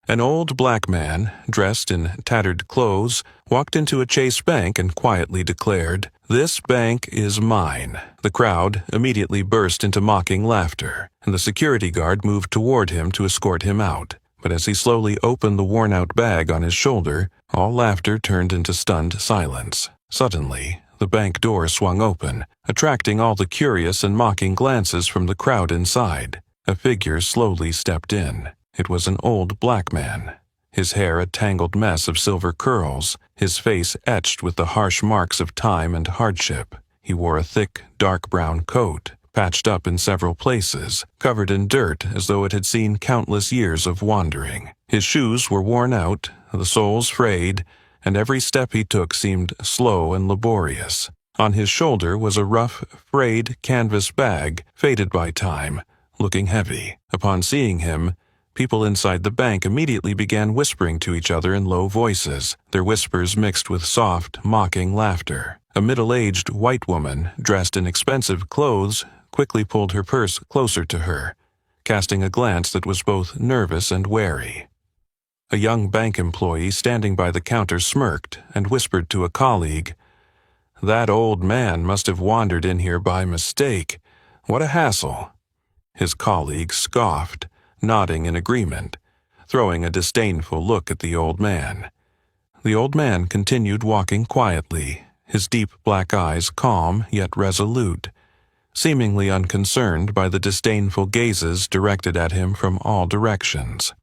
An old black man, dressed in tattered clothes, walked into a Chase bank and quietly declared, "This bank is mine." The crowd immediately burst into mocking laughter, and the security guard moved toward him to escort him out. But as he slowly opened the worn-out bag on his shoulder, all laughter turned into stunned silence. Suddenly, the bank door swung open, attracting all the curious and mocking glances from the crowd inside. A figure slowly stepped in. It was an old black man, his hair a tangled mess of silver curls, his face etched with the harsh marks of time and hardship. He wore a thick, dark brown coat, patched up in several places, covered in dirt as though it had seen countless years of wandering. His shoes were worn out, the soles frayed, and every step he took seemed slow and laborious. On his shoulder was a rough, frayed canvas bag, faded by time, looking heavy. Upon seeing him, people inside the bank immediately began whispering to each other in low voices, their whispers mixed with soft, mocking laughter. A middle-aged white woman, dressed in expensive clothes, quickly pulled her purse closer to her, casting a glance that was both nervous and wary. A young bank employee standing by the counter smirked and whispered to a colleague, "That old man must have wandered in here by mistake. What a hassle." His colleague scoffed, nodding in agreement, throwing a disdainful look at the old man. The old man continued walking quietly, his deep black eyes calm yet resolute, seemingly unconcerned by the disdainful gazes directed at him from all directions.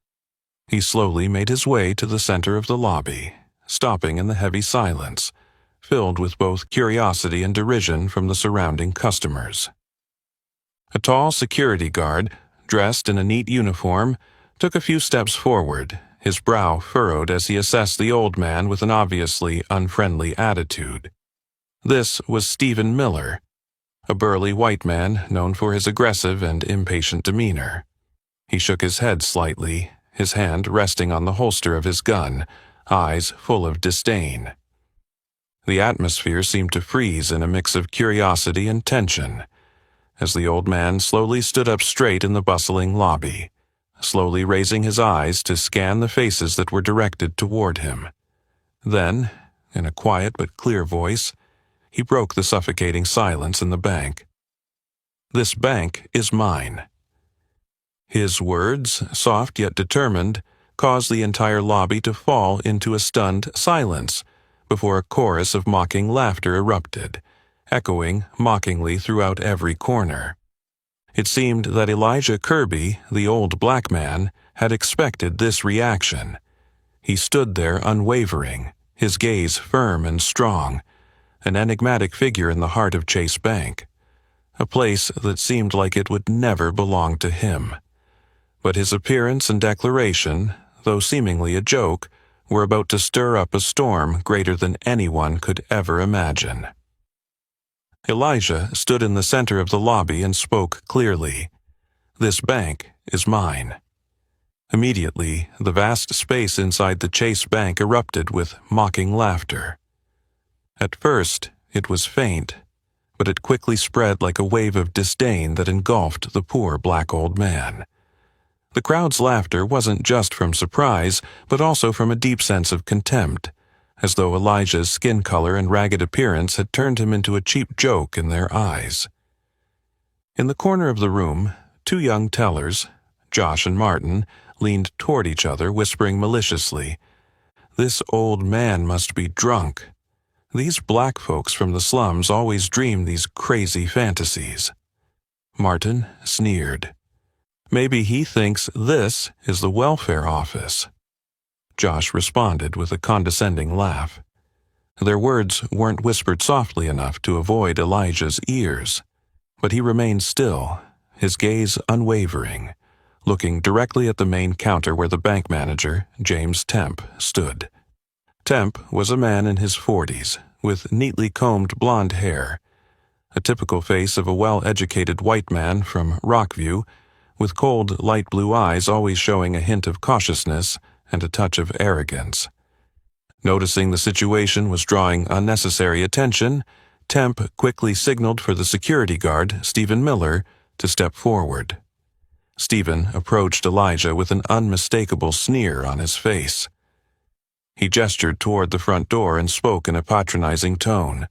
He slowly made his way to the center of the lobby, stopping in the heavy silence, filled with both curiosity and derision from the surrounding customers. A tall security guard, dressed in a neat uniform, took a few steps forward, his brow furrowed as he assessed the old man with an obviously unfriendly attitude. This was Stephen Miller, a burly white man known for his aggressive and impatient demeanor. He shook his head slightly, his hand resting on the holster of his gun, eyes full of disdain. The atmosphere seemed to freeze in a mix of curiosity and tension, as the old man slowly stood up straight in the bustling lobby, slowly raising his eyes to scan the faces that were directed toward him. Then, in a quiet but clear voice, he broke the suffocating silence in the bank. "This bank is mine." His words, soft yet determined, caused the entire lobby to fall into a stunned silence before a chorus of mocking laughter erupted, echoing mockingly throughout every corner. It seemed that Elijah Kirby, the old black man, had expected this reaction. He stood there unwavering, his gaze firm and strong, an enigmatic figure in the heart of Chase Bank, a place that seemed like it would never belong to him. But his appearance and declaration, though seemingly a joke, were about to stir up a storm greater than anyone could ever imagine. Elijah stood in the center of the lobby and spoke clearly. "This bank is mine." Immediately, the vast space inside the Chase Bank erupted with mocking laughter. At first, it was faint, but it quickly spread like a wave of disdain that engulfed the poor black old man. The crowd's laughter wasn't just from surprise, but also from a deep sense of contempt, as though Elijah's skin color and ragged appearance had turned him into a cheap joke in their eyes. In the corner of the room, two young tellers, Josh and Martin, leaned toward each other, whispering maliciously, "This old man must be drunk. These black folks from the slums always dream these crazy fantasies." Martin sneered. "Maybe he thinks this is the welfare office." Josh responded with a condescending laugh. Their words weren't whispered softly enough to avoid Elijah's ears, but he remained still, his gaze unwavering, looking directly at the main counter where the bank manager, James Temp, stood. Temp was a man in his 40s, with neatly combed blonde hair, a typical face of a well-educated white man from Rockview, with cold, light blue eyes always showing a hint of cautiousness and a touch of arrogance. Noticing the situation was drawing unnecessary attention, Temp quickly signaled for the security guard, Stephen Miller, to step forward. Stephen approached Elijah with an unmistakable sneer on his face. He gestured toward the front door and spoke in a patronizing tone.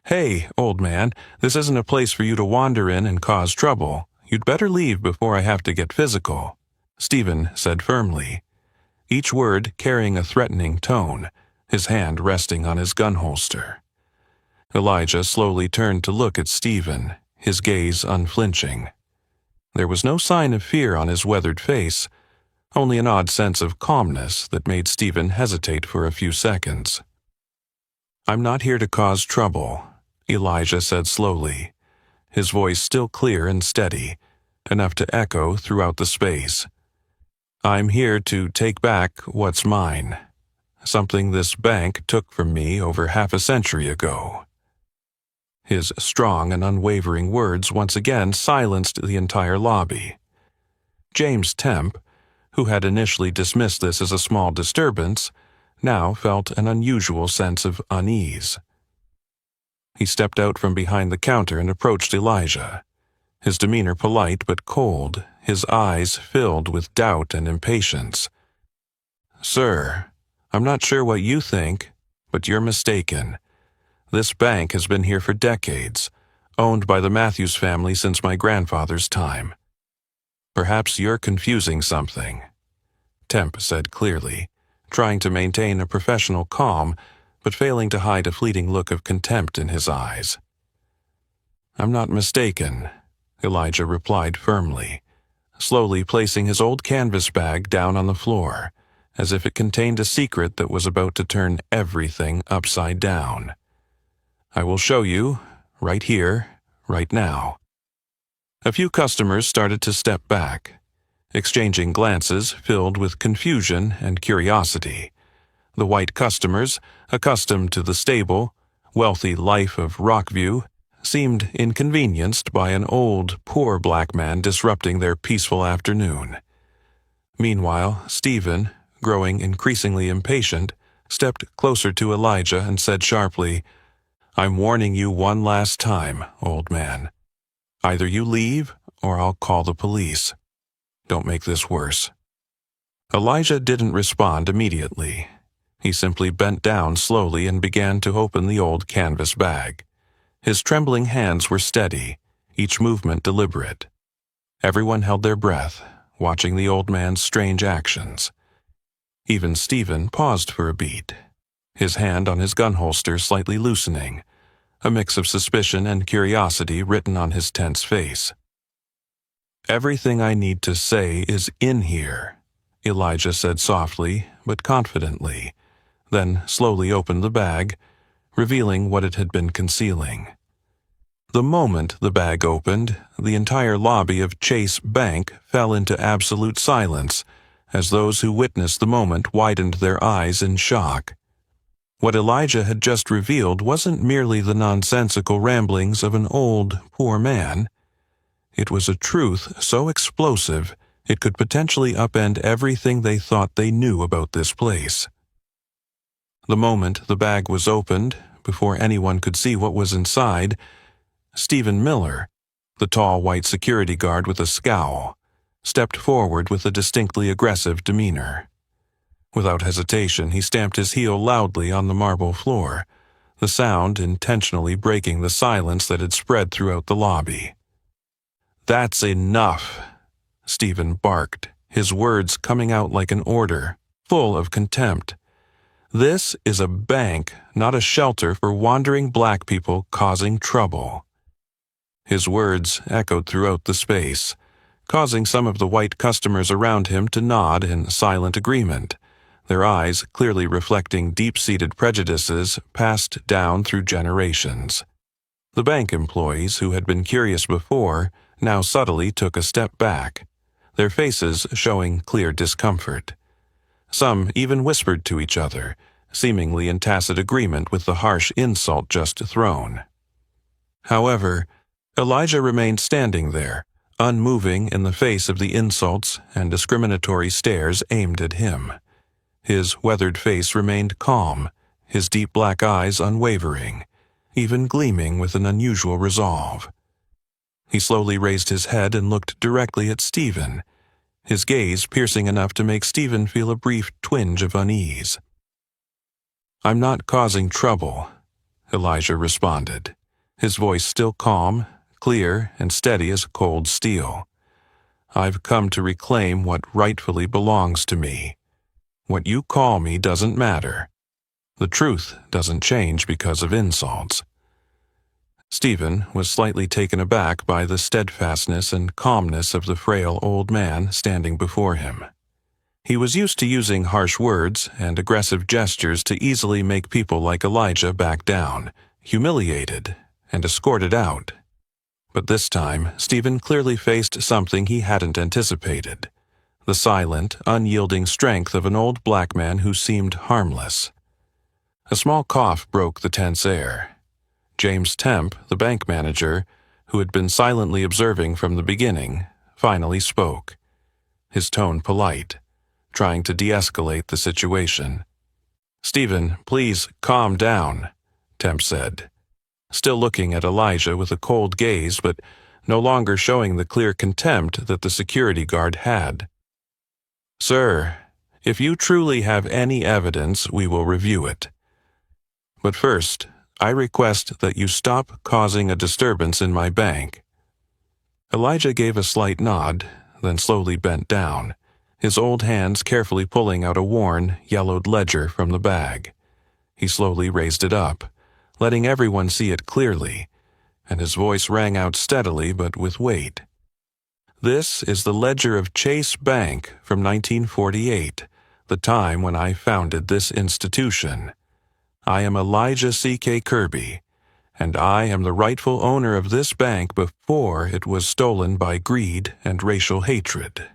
"Hey, old man, this isn't a place for you to wander in and cause trouble. You'd better leave before I have to get physical," Stephen said firmly, each word carrying a threatening tone, his hand resting on his gun holster. Elijah slowly turned to look at Stephen, his gaze unflinching. There was no sign of fear on his weathered face, only an odd sense of calmness that made Stephen hesitate for a few seconds. "I'm not here to cause trouble," Elijah said slowly, his voice still clear and steady, enough to echo throughout the space. "I'm here to take back what's mine, something this bank took from me over half a century ago." His strong and unwavering words once again silenced the entire lobby. James Temp, who had initially dismissed this as a small disturbance, now felt an unusual sense of unease. He stepped out from behind the counter and approached Elijah, his demeanor polite but cold, his eyes filled with doubt and impatience. "Sir, I'm not sure what you think, but you're mistaken. This bank has been here for decades, owned by the Matthews family since my grandfather's time. Perhaps you're confusing something," Temp said clearly, trying to maintain a professional calm, but failing to hide a fleeting look of contempt in his eyes. "I'm not mistaken," Elijah replied firmly, slowly placing his old canvas bag down on the floor, as if it contained a secret that was about to turn everything upside down. "I will show you, right here, right now." A few customers started to step back, exchanging glances filled with confusion and curiosity. The white customers, accustomed to the stable, wealthy life of Rockview, seemed inconvenienced by an old, poor black man disrupting their peaceful afternoon. Meanwhile, Stephen, growing increasingly impatient, stepped closer to Elijah and said sharply, "I'm warning you one last time, old man. Either you leave, or I'll call the police. Don't make this worse." Elijah didn't respond immediately. He simply bent down slowly and began to open the old canvas bag. His trembling hands were steady, each movement deliberate. Everyone held their breath, watching the old man's strange actions. Even Stephen paused for a beat, his hand on his gun holster slightly loosening, a mix of suspicion and curiosity written on his tense face. "Everything I need to say is in here," Elijah said softly but confidently, then slowly opened the bag, revealing what it had been concealing. The moment the bag opened, the entire lobby of Chase Bank fell into absolute silence, as those who witnessed the moment widened their eyes in shock. What Elijah had just revealed wasn't merely the nonsensical ramblings of an old, poor man. It was a truth so explosive it could potentially upend everything they thought they knew about this place. The moment the bag was opened, before anyone could see what was inside, Stephen Miller, the tall white security guard with a scowl, stepped forward with a distinctly aggressive demeanor. Without hesitation, he stamped his heel loudly on the marble floor, the sound intentionally breaking the silence that had spread throughout the lobby. "That's enough," Stephen barked, his words coming out like an order, full of contempt. "This is a bank, not a shelter for wandering black people causing trouble." His words echoed throughout the space, causing some of the white customers around him to nod in silent agreement, their eyes clearly reflecting deep-seated prejudices passed down through generations. The bank employees, who had been curious before, now subtly took a step back, their faces showing clear discomfort. Some even whispered to each other, seemingly in tacit agreement with the harsh insult just thrown. However, Elijah remained standing there, unmoving in the face of the insults and discriminatory stares aimed at him. His weathered face remained calm, his deep black eyes unwavering, even gleaming with an unusual resolve. He slowly raised his head and looked directly at Stephen, his gaze piercing enough to make Stephen feel a brief twinge of unease. "I'm not causing trouble," Elijah responded, his voice still calm, clear, and steady as cold steel. "I've come to reclaim what rightfully belongs to me. What you call me doesn't matter. The truth doesn't change because of insults." Stephen was slightly taken aback by the steadfastness and calmness of the frail old man standing before him. He was used to using harsh words and aggressive gestures to easily make people like Elijah back down, humiliated, and escorted out. But this time, Stephen clearly faced something he hadn't anticipated: the silent, unyielding strength of an old black man who seemed harmless. A small cough broke the tense air. James Temp, the bank manager, who had been silently observing from the beginning, finally spoke, his tone polite, trying to de-escalate the situation. "Stephen, please calm down," Temp said, still looking at Elijah with a cold gaze but no longer showing the clear contempt that the security guard had. "Sir, if you truly have any evidence, we will review it. But first, I request that you stop causing a disturbance in my bank." Elijah gave a slight nod, then slowly bent down, his old hands carefully pulling out a worn, yellowed ledger from the bag. He slowly raised it up, letting everyone see it clearly, and his voice rang out steadily but with weight. "This is the ledger of Chase Bank from 1948, the time when I founded this institution. I am Elijah C.K. Kirby, and I am the rightful owner of this bank before it was stolen by greed and racial hatred."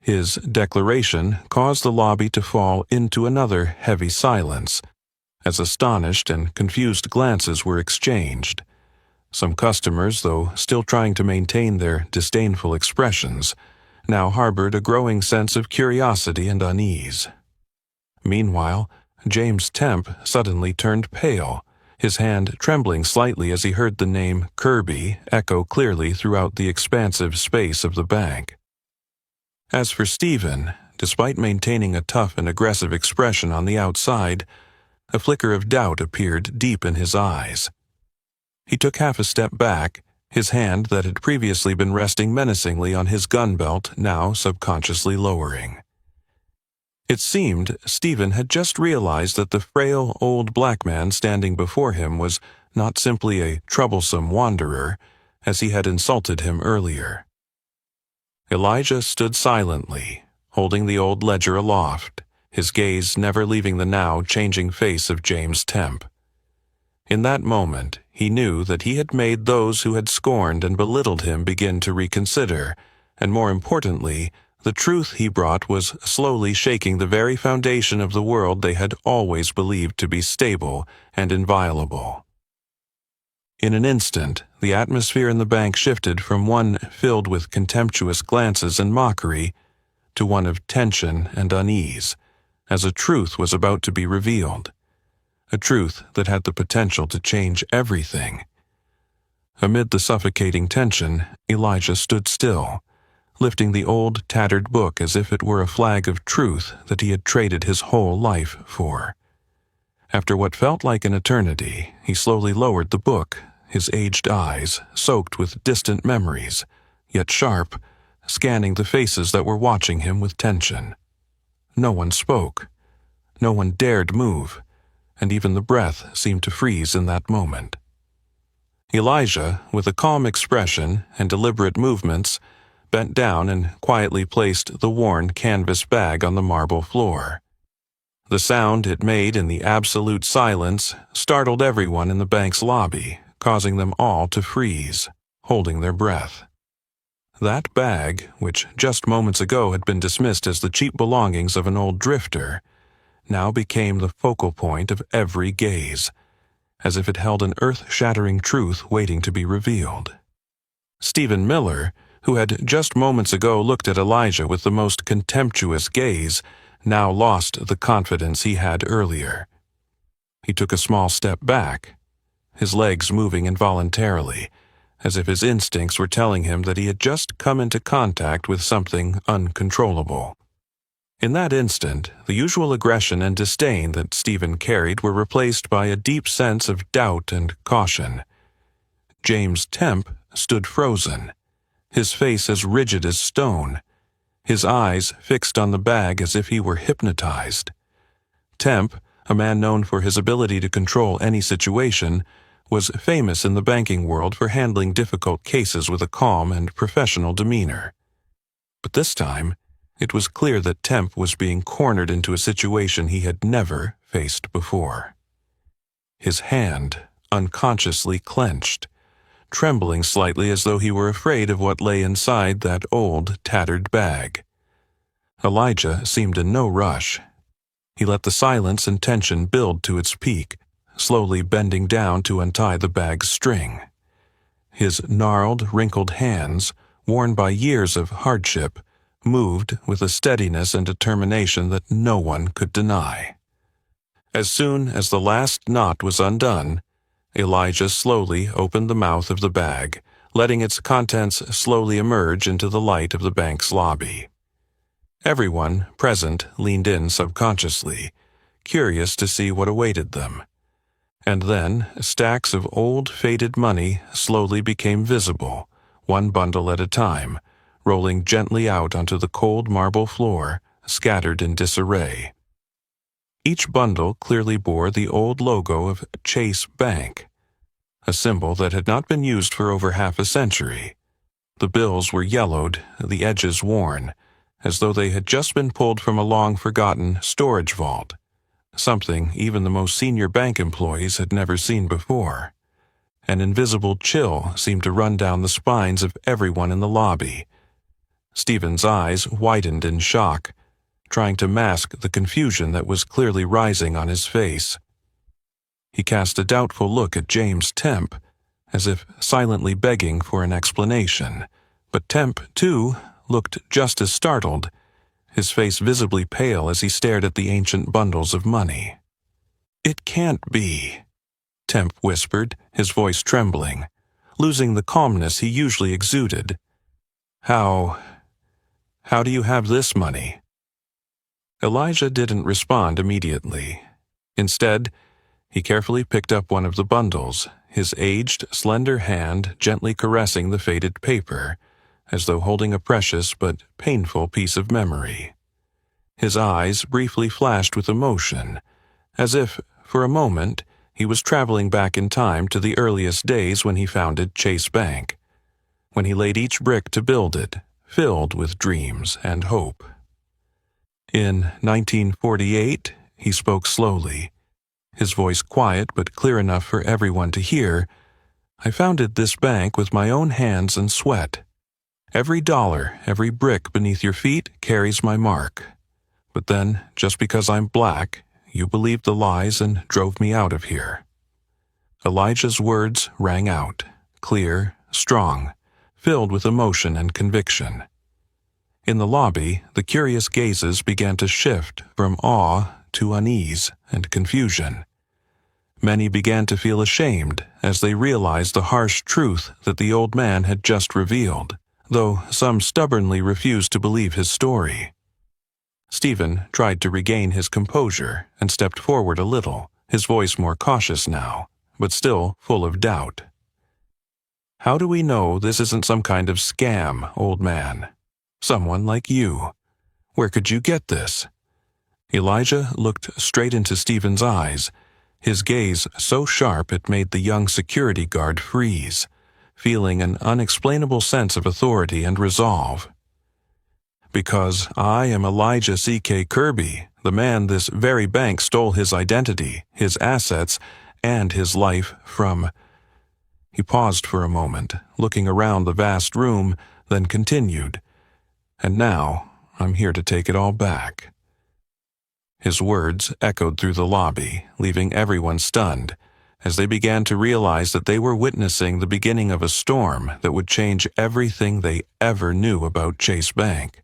His declaration caused the lobby to fall into another heavy silence, as astonished and confused glances were exchanged. Some customers, though still trying to maintain their disdainful expressions, now harbored a growing sense of curiosity and unease. Meanwhile, James Temp suddenly turned pale, his hand trembling slightly as he heard the name Kirby echo clearly throughout the expansive space of the bank. As for Stephen, despite maintaining a tough and aggressive expression on the outside, a flicker of doubt appeared deep in his eyes. He took half a step back, his hand that had previously been resting menacingly on his gun belt now subconsciously lowering. It seemed Stephen had just realized that the frail old black man standing before him was not simply a troublesome wanderer, as he had insulted him earlier. Elijah stood silently, holding the old ledger aloft, his gaze never leaving the now changing face of James Temp. In that moment, he knew that he had made those who had scorned and belittled him begin to reconsider, and more importantly, the truth he brought was slowly shaking the very foundation of the world they had always believed to be stable and inviolable. In an instant, the atmosphere in the bank shifted from one filled with contemptuous glances and mockery to one of tension and unease, as a truth was about to be revealed, a truth that had the potential to change everything. Amid the suffocating tension, Elijah stood still, lifting the old, tattered book as if it were a flag of truth that he had traded his whole life for. After what felt like an eternity, he slowly lowered the book, his aged eyes soaked with distant memories, yet sharp, scanning the faces that were watching him with tension. No one spoke. No one dared move, and even the breath seemed to freeze in that moment. Elijah, with a calm expression and deliberate movements, bent down and quietly placed the worn canvas bag on the marble floor. The sound it made in the absolute silence startled everyone in the bank's lobby, causing them all to freeze, holding their breath. That bag, which just moments ago had been dismissed as the cheap belongings of an old drifter, now became the focal point of every gaze, as if it held an earth-shattering truth waiting to be revealed. Stephen Miller, who had just moments ago looked at Elijah with the most contemptuous gaze, now lost the confidence he had earlier. He took a small step back, his legs moving involuntarily, as if his instincts were telling him that he had just come into contact with something uncontrollable. In that instant, the usual aggression and disdain that Stephen carried were replaced by a deep sense of doubt and caution. James Temp stood frozen, his face as rigid as stone, his eyes fixed on the bag as if he were hypnotized. Temp, a man known for his ability to control any situation, was famous in the banking world for handling difficult cases with a calm and professional demeanor. But this time, it was clear that Temp was being cornered into a situation he had never faced before. His hand unconsciously clenched, trembling slightly as though he were afraid of what lay inside that old, tattered bag. Elijah seemed in no rush. He let the silence and tension build to its peak, slowly bending down to untie the bag's string. His gnarled, wrinkled hands, worn by years of hardship, moved with a steadiness and determination that no one could deny. As soon as the last knot was undone, Elijah slowly opened the mouth of the bag, letting its contents slowly emerge into the light of the bank's lobby. Everyone present leaned in subconsciously, curious to see what awaited them. And then stacks of old, faded money slowly became visible, one bundle at a time, rolling gently out onto the cold marble floor, scattered in disarray. Each bundle clearly bore the old logo of Chase Bank, a symbol that had not been used for over half a century. The bills were yellowed, the edges worn, as though they had just been pulled from a long-forgotten storage vault, something even the most senior bank employees had never seen before. An invisible chill seemed to run down the spines of everyone in the lobby. Stephen's eyes widened in shock, trying to mask the confusion that was clearly rising on his face. He cast a doubtful look at James Temp, as if silently begging for an explanation, but Temp, too, looked just as startled, his face visibly pale as he stared at the ancient bundles of money. "It can't be," Temp whispered, his voice trembling, losing the calmness he usually exuded. How do you have this money?" Elijah didn't respond immediately. Instead, he carefully picked up one of the bundles, his aged, slender hand gently caressing the faded paper, as though holding a precious but painful piece of memory. His eyes briefly flashed with emotion, as if, for a moment, he was traveling back in time to the earliest days when he founded Chase Bank, when he laid each brick to build it, filled with dreams and hope. In 1948, he spoke slowly, his voice quiet but clear enough for everyone to hear, "I founded this bank with my own hands and sweat. Every dollar, every brick beneath your feet carries my mark. But then, just because I'm black, you believed the lies and drove me out of here." Elijah's words rang out, clear, strong, filled with emotion and conviction. In the lobby, the curious gazes began to shift from awe to unease and confusion. Many began to feel ashamed as they realized the harsh truth that the old man had just revealed, though some stubbornly refused to believe his story. Stephen tried to regain his composure and stepped forward a little, his voice more cautious now, but still full of doubt. "How do we know this isn't some kind of scam, old man? Someone like you. Where could you get this?" Elijah looked straight into Stephen's eyes, his gaze so sharp it made the young security guard freeze, feeling an unexplainable sense of authority and resolve. "Because I am Elijah C.K. Kirby, the man this very bank stole his identity, his assets, and his life from." He paused for a moment, looking around the vast room, then continued, "And now, I'm here to take it all back." His words echoed through the lobby, leaving everyone stunned, as they began to realize that they were witnessing the beginning of a storm that would change everything they ever knew about Chase Bank,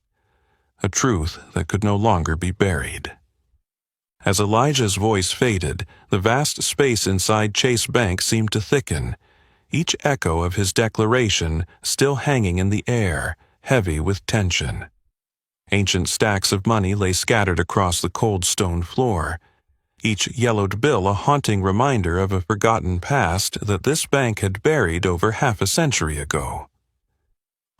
a truth that could no longer be buried. As Elijah's voice faded, the vast space inside Chase Bank seemed to thicken, each echo of his declaration still hanging in the air, heavy with tension. Ancient stacks of money lay scattered across the cold stone floor, each yellowed bill a haunting reminder of a forgotten past that this bank had buried over half a century ago.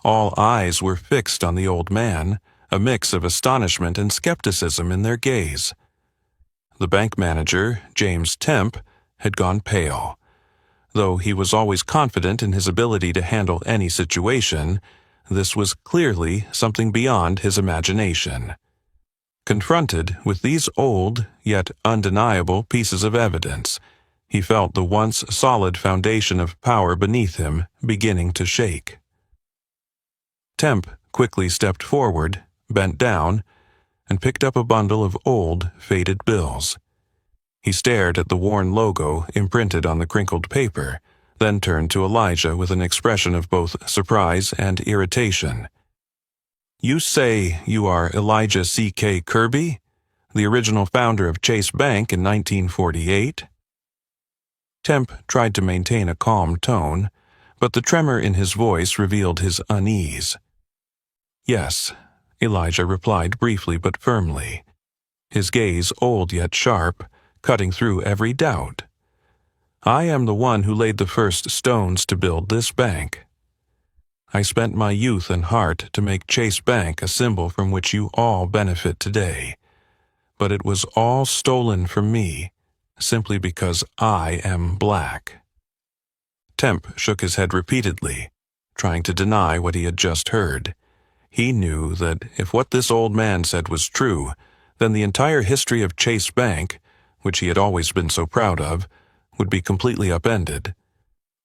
All eyes were fixed on the old man, a mix of astonishment and skepticism in their gaze. The bank manager, James Temp, had gone pale. Though he was always confident in his ability to handle any situation, this was clearly something beyond his imagination. Confronted with these old, yet undeniable pieces of evidence, he felt the once solid foundation of power beneath him beginning to shake. Temp quickly stepped forward, bent down, and picked up a bundle of old, faded bills. He stared at the worn logo imprinted on the crinkled paper, then turned to Elijah with an expression of both surprise and irritation. "You say you are Elijah C.K. Kirby, the original founder of Chase Bank in 1948? Temp tried to maintain a calm tone, but the tremor in his voice revealed his unease. "Yes," Elijah replied briefly but firmly, his gaze old yet sharp, cutting through every doubt. "I am the one who laid the first stones to build this bank. I spent my youth and heart to make Chase Bank a symbol from which you all benefit today. But it was all stolen from me, simply because I am black." Temp shook his head repeatedly, trying to deny what he had just heard. He knew that if what this old man said was true, then the entire history of Chase Bank, which he had always been so proud of, would be completely upended.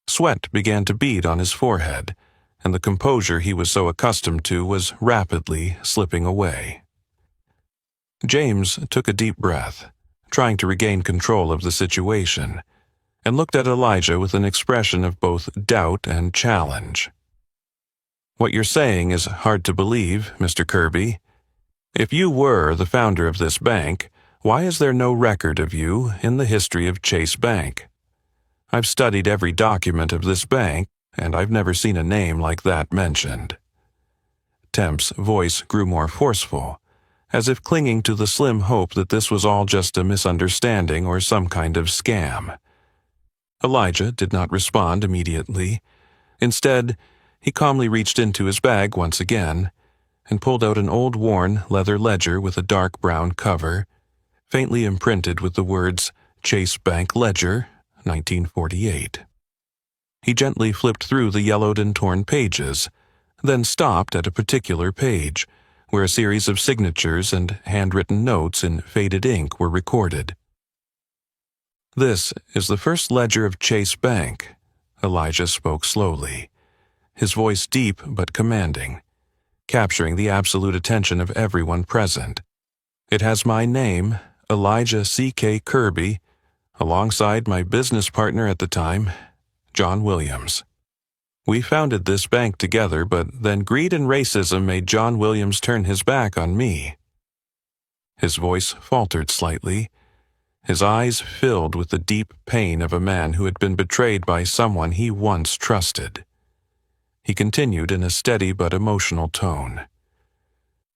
Sweat began to bead on his forehead, and the composure he was so accustomed to was rapidly slipping away. James took a deep breath, trying to regain control of the situation, and looked at Elijah with an expression of both doubt and challenge. "What you're saying is hard to believe, Mr. Kirby. If you were the founder of this bank, why is there no record of you in the history of Chase Bank? I've studied every document of this bank, and I've never seen a name like that mentioned." Temp's voice grew more forceful, as if clinging to the slim hope that this was all just a misunderstanding or some kind of scam. Elijah did not respond immediately. Instead, he calmly reached into his bag once again and pulled out an old worn leather ledger with a dark brown cover, faintly imprinted with the words Chase Bank Ledger, 1948. He gently flipped through the yellowed and torn pages, then stopped at a particular page, where a series of signatures and handwritten notes in faded ink were recorded. "This is the first ledger of Chase Bank," Elijah spoke slowly, his voice deep but commanding, capturing the absolute attention of everyone present. "It has my name, Elijah C.K. Kirby, alongside my business partner at the time, John Williams. We founded this bank together, but then greed and racism made John Williams turn his back on me." His voice faltered slightly, his eyes filled with the deep pain of a man who had been betrayed by someone he once trusted. He continued in a steady but emotional tone.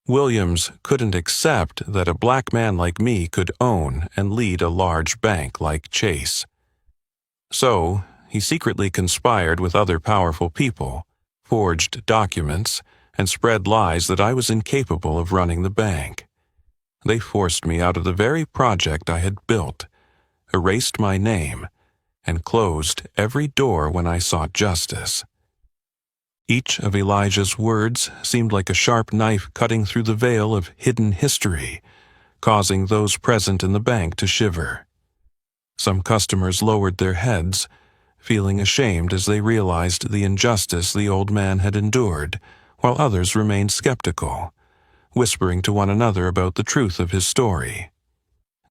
"Williams couldn't accept that a black man like me could own and lead a large bank like Chase. So, he secretly conspired with other powerful people, forged documents, and spread lies that I was incapable of running the bank. They forced me out of the very project I had built, erased my name, and closed every door when I sought justice." Each of Elijah's words seemed like a sharp knife cutting through the veil of hidden history, causing those present in the bank to shiver. Some customers lowered their heads, feeling ashamed as they realized the injustice the old man had endured, while others remained skeptical, whispering to one another about the truth of his story.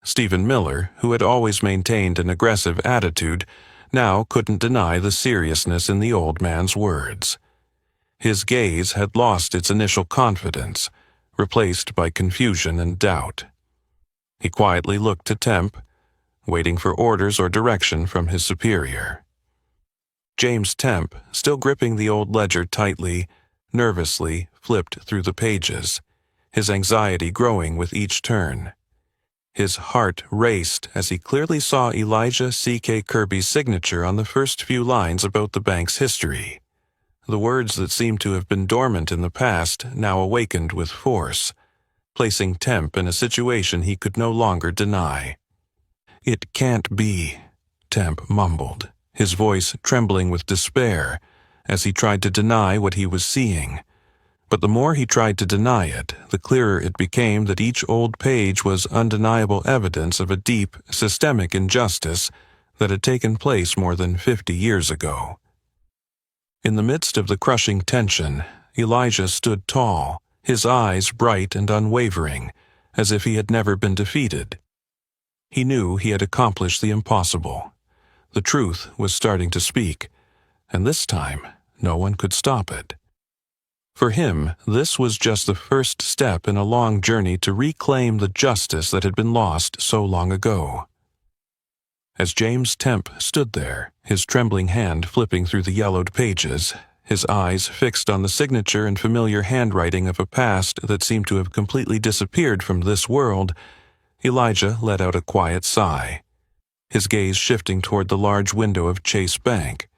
Stephen Miller, who had always maintained an aggressive attitude, now couldn't deny the seriousness in the old man's words. His gaze had lost its initial confidence, replaced by confusion and doubt. He quietly looked to Temp, waiting for orders or direction from his superior. James Temp, still gripping the old ledger tightly, nervously flipped through the pages, his anxiety growing with each turn. His heart raced as he clearly saw Elijah C.K. Kirby's signature on the first few lines about the bank's history. The words that seemed to have been dormant in the past now awakened with force, placing Temp in a situation he could no longer deny. "It can't be," Temp mumbled, his voice trembling with despair as he tried to deny what he was seeing. But the more he tried to deny it, the clearer it became that each old page was undeniable evidence of a deep, systemic injustice that had taken place more than 50 years ago. In the midst of the crushing tension, Elijah stood tall, his eyes bright and unwavering, as if he had never been defeated. He knew he had accomplished the impossible. The truth was starting to speak, and this time no one could stop it. For him, this was just the first step in a long journey to reclaim the justice that had been lost so long ago. As James Temp stood there, his trembling hand flipping through the yellowed pages, his eyes fixed on the signature and familiar handwriting of a past that seemed to have completely disappeared from this world, Elijah let out a quiet sigh, his gaze shifting toward the large window of Chase Bank,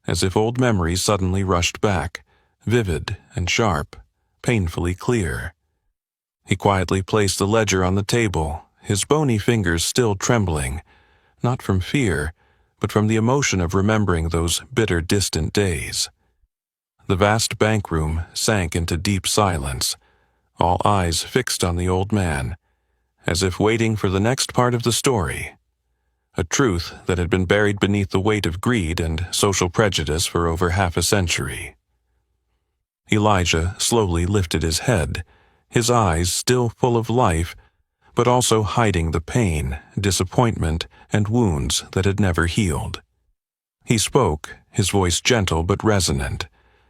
as if old memories suddenly rushed back, vivid and sharp, painfully clear. He quietly placed the ledger on the table, his bony fingers still trembling, not from fear, but from the emotion of remembering those bitter, distant days. The vast bank room sank into deep silence, all eyes fixed on the old man, as if waiting for the next part of the story, a truth that had been buried beneath the weight of greed and social prejudice for over half a century. Elijah slowly lifted his head, his eyes still full of life, but also hiding the pain, disappointment, and wounds that had never healed. He spoke, his voice gentle but resonant,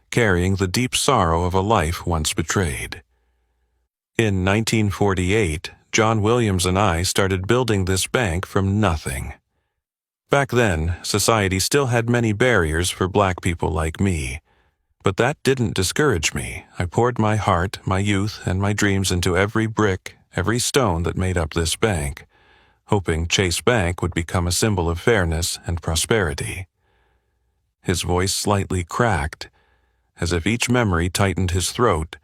carrying the deep sorrow of a life once betrayed. In 1948, John Williams and I started building this bank from nothing. Back then, society still had many barriers for black people like me. But that didn't discourage me. I poured my heart, my youth, and my dreams into every brick, every stone that made up this bank, hoping Chase Bank would become a symbol of fairness and prosperity. His voice slightly cracked, as if each memory tightened his throat,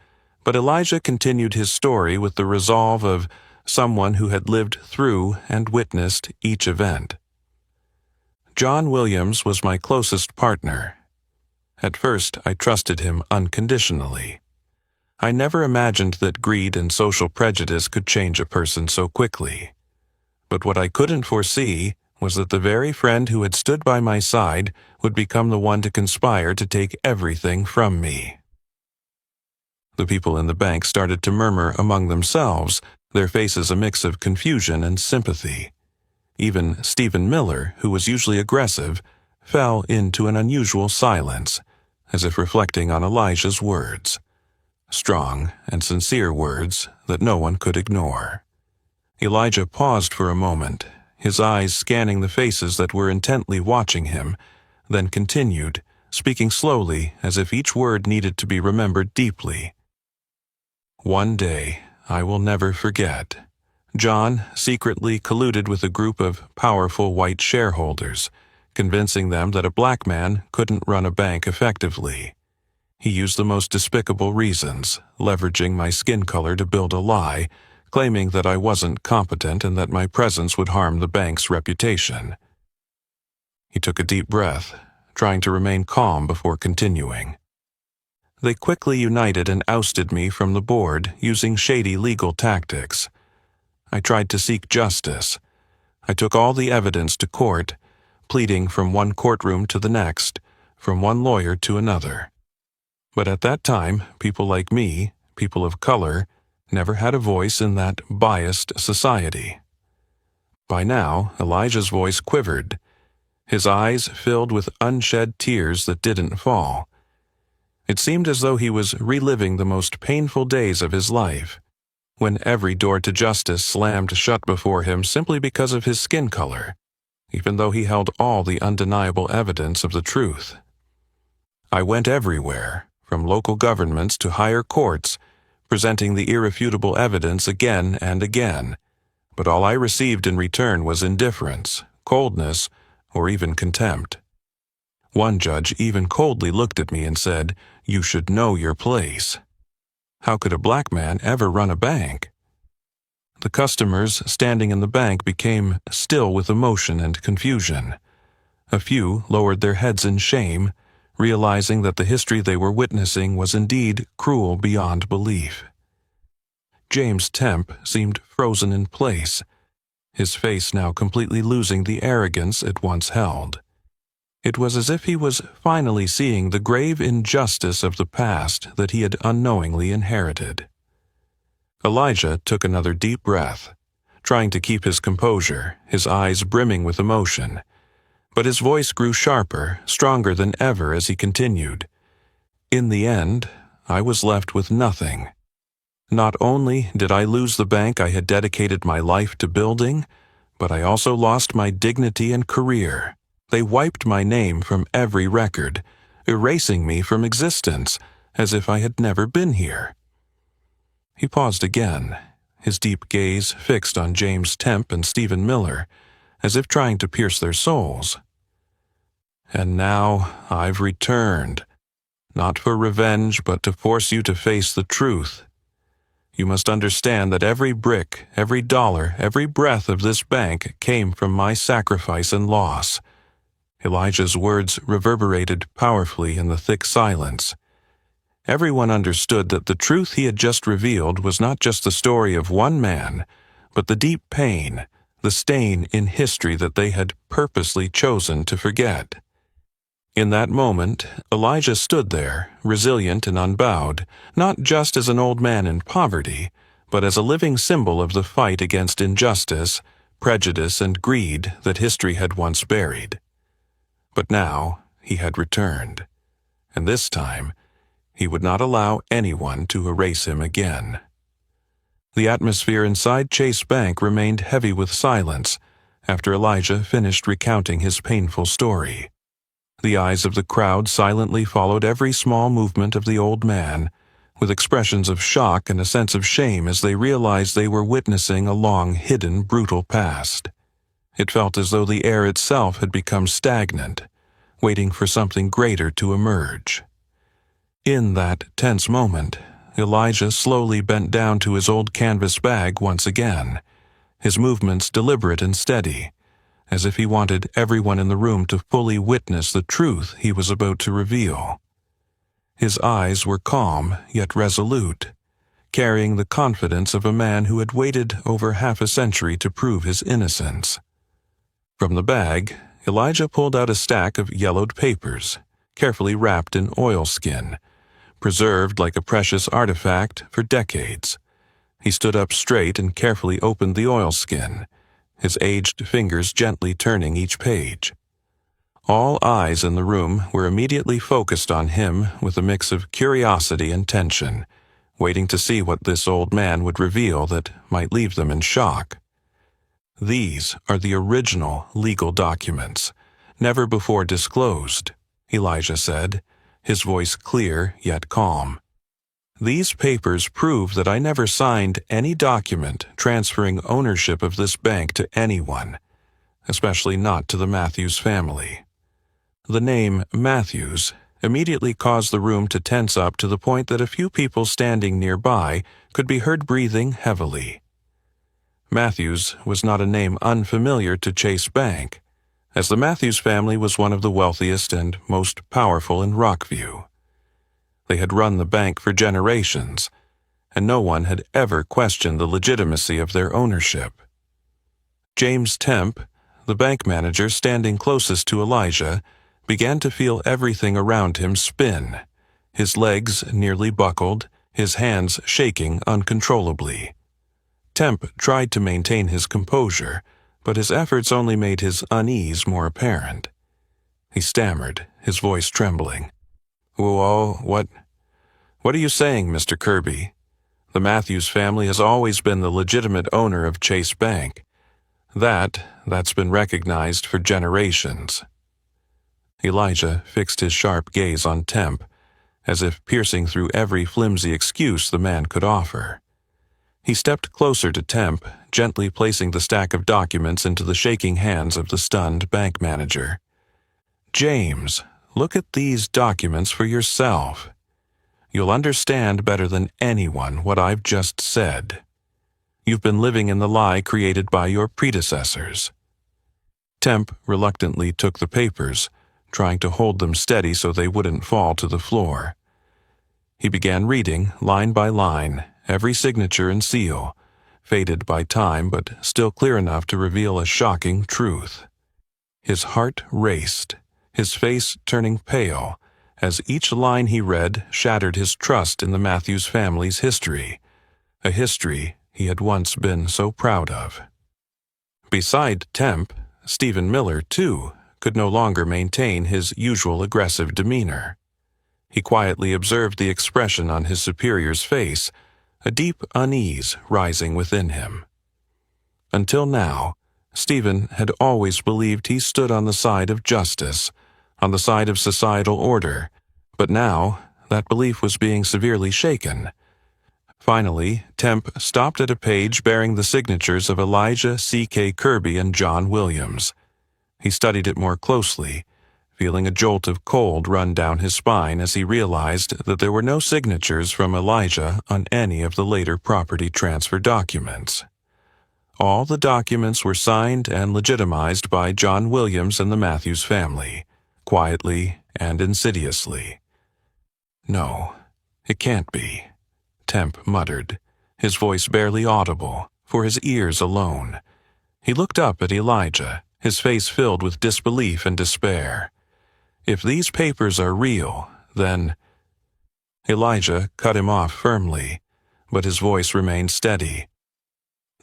but Elijah continued his story with the resolve of someone who had lived through and witnessed each event. John Williams was my closest partner. At first, I trusted him unconditionally. I never imagined that greed and social prejudice could change a person so quickly. But what I couldn't foresee was that the very friend who had stood by my side would become the one to conspire to take everything from me. The people in the bank started to murmur among themselves, their faces a mix of confusion and sympathy. Even Stephen Miller, who was usually aggressive, fell into an unusual silence, as if reflecting on Elijah's words, strong and sincere words that no one could ignore. Elijah paused for a moment, his eyes scanning the faces that were intently watching him, then continued, speaking slowly as if each word needed to be remembered deeply. "One day, I will never forget. John secretly colluded with a group of powerful white shareholders, convincing them that a black man couldn't run a bank effectively. He used the most despicable reasons, leveraging my skin color to build a lie, claiming that I wasn't competent and that my presence would harm the bank's reputation." He took a deep breath, trying to remain calm before continuing. "They quickly united and ousted me from the board using shady legal tactics. I tried to seek justice. I took all the evidence to court, pleading from one courtroom to the next, from one lawyer to another. But at that time, people like me, people of color, never had a voice in that biased society." By now, Elijah's voice quivered, his eyes filled with unshed tears that didn't fall. It seemed as though he was reliving the most painful days of his life, when every door to justice slammed shut before him simply because of his skin color, even though he held all the undeniable evidence of the truth. I went everywhere, from local governments to higher courts, presenting the irrefutable evidence again and again, but all I received in return was indifference, coldness, or even contempt. One judge even coldly looked at me and said, "You should know your place." How could a black man ever run a bank? The customers standing in the bank became still with emotion and confusion. A few lowered their heads in shame, realizing that the history they were witnessing was indeed cruel beyond belief. James Temp seemed frozen in place, his face now completely losing the arrogance it once held. It was as if he was finally seeing the grave injustice of the past that he had unknowingly inherited. Elijah took another deep breath, trying to keep his composure, his eyes brimming with emotion. But his voice grew sharper, stronger than ever as he continued. In the end, I was left with nothing. Not only did I lose the bank I had dedicated my life to building, but I also lost my dignity and career. They wiped my name from every record, erasing me from existence, as if I had never been here. He paused again, his deep gaze fixed on James Temp and Stephen Miller, as if trying to pierce their souls. And now I've returned, not for revenge, but to force you to face the truth. You must understand that every brick, every dollar, every breath of this bank came from my sacrifice and loss. Elijah's words reverberated powerfully in the thick silence. Everyone understood that the truth he had just revealed was not just the story of one man, but the deep pain, the stain in history that they had purposely chosen to forget. In that moment, Elijah stood there, resilient and unbowed, not just as an old man in poverty, but as a living symbol of the fight against injustice, prejudice, and greed that history had once buried. But now he had returned, and this time he would not allow anyone to erase him again. The atmosphere inside Chase Bank remained heavy with silence after Elijah finished recounting his painful story. The eyes of the crowd silently followed every small movement of the old man, with expressions of shock and a sense of shame as they realized they were witnessing a long-hidden, brutal past. It felt as though the air itself had become stagnant, waiting for something greater to emerge. In that tense moment, Elijah slowly bent down to his old canvas bag once again, his movements deliberate and steady, as if he wanted everyone in the room to fully witness the truth he was about to reveal. His eyes were calm yet resolute, carrying the confidence of a man who had waited over half a century to prove his innocence. From the bag, Elijah pulled out a stack of yellowed papers, carefully wrapped in oilskin, preserved like a precious artifact for decades. He stood up straight and carefully opened the oilskin, his aged fingers gently turning each page. All eyes in the room were immediately focused on him with a mix of curiosity and tension, waiting to see what this old man would reveal that might leave them in shock. These are the original legal documents, never before disclosed, Elijah said, his voice clear yet calm. These papers prove that I never signed any document transferring ownership of this bank to anyone, especially not to the Matthews family. The name Matthews immediately caused the room to tense up to the point that a few people standing nearby could be heard breathing heavily. Matthews was not a name unfamiliar to Chase Bank, as the Matthews family was one of the wealthiest and most powerful in Rockview. They had run the bank for generations, and no one had ever questioned the legitimacy of their ownership. James Temp, the bank manager standing closest to Elijah, began to feel everything around him spin, his legs nearly buckled, his hands shaking uncontrollably. Temp tried to maintain his composure, but his efforts only made his unease more apparent. He stammered, his voice trembling. "Whoa, what are you saying, Mr. Kirby? The Matthews family has always been the legitimate owner of Chase Bank. That's been recognized for generations." Elijah fixed his sharp gaze on Temp, as if piercing through every flimsy excuse the man could offer. He stepped closer to Temp, gently placing the stack of documents into the shaking hands of the stunned bank manager. "James, look at these documents for yourself. You'll understand better than anyone what I've just said. You've been living in the lie created by your predecessors." Temp reluctantly took the papers, trying to hold them steady so they wouldn't fall to the floor. He began reading, line by line, every signature and seal, faded by time but still clear enough to reveal a shocking truth. His heart raced, his face turning pale, as each line he read shattered his trust in the Matthews family's history, a history he had once been so proud of. Beside Temp, Stephen Miller, too, could no longer maintain his usual aggressive demeanor. He quietly observed the expression on his superior's face, a deep unease rising within him. Until now, Stephen had always believed he stood on the side of justice, on the side of societal order, but now that belief was being severely shaken. Finally, Temp stopped at a page bearing the signatures of Elijah C.K. Kirby and John Williams. He studied it more closely, feeling a jolt of cold run down his spine as he realized that there were no signatures from Elijah on any of the later property transfer documents. All the documents were signed and legitimized by John Williams and the Matthews family, quietly and insidiously. "No, it can't be," Temp muttered, his voice barely audible, for his ears alone. He looked up at Elijah, his face filled with disbelief and despair. "If these papers are real, then—" Elijah cut him off firmly, but his voice remained steady.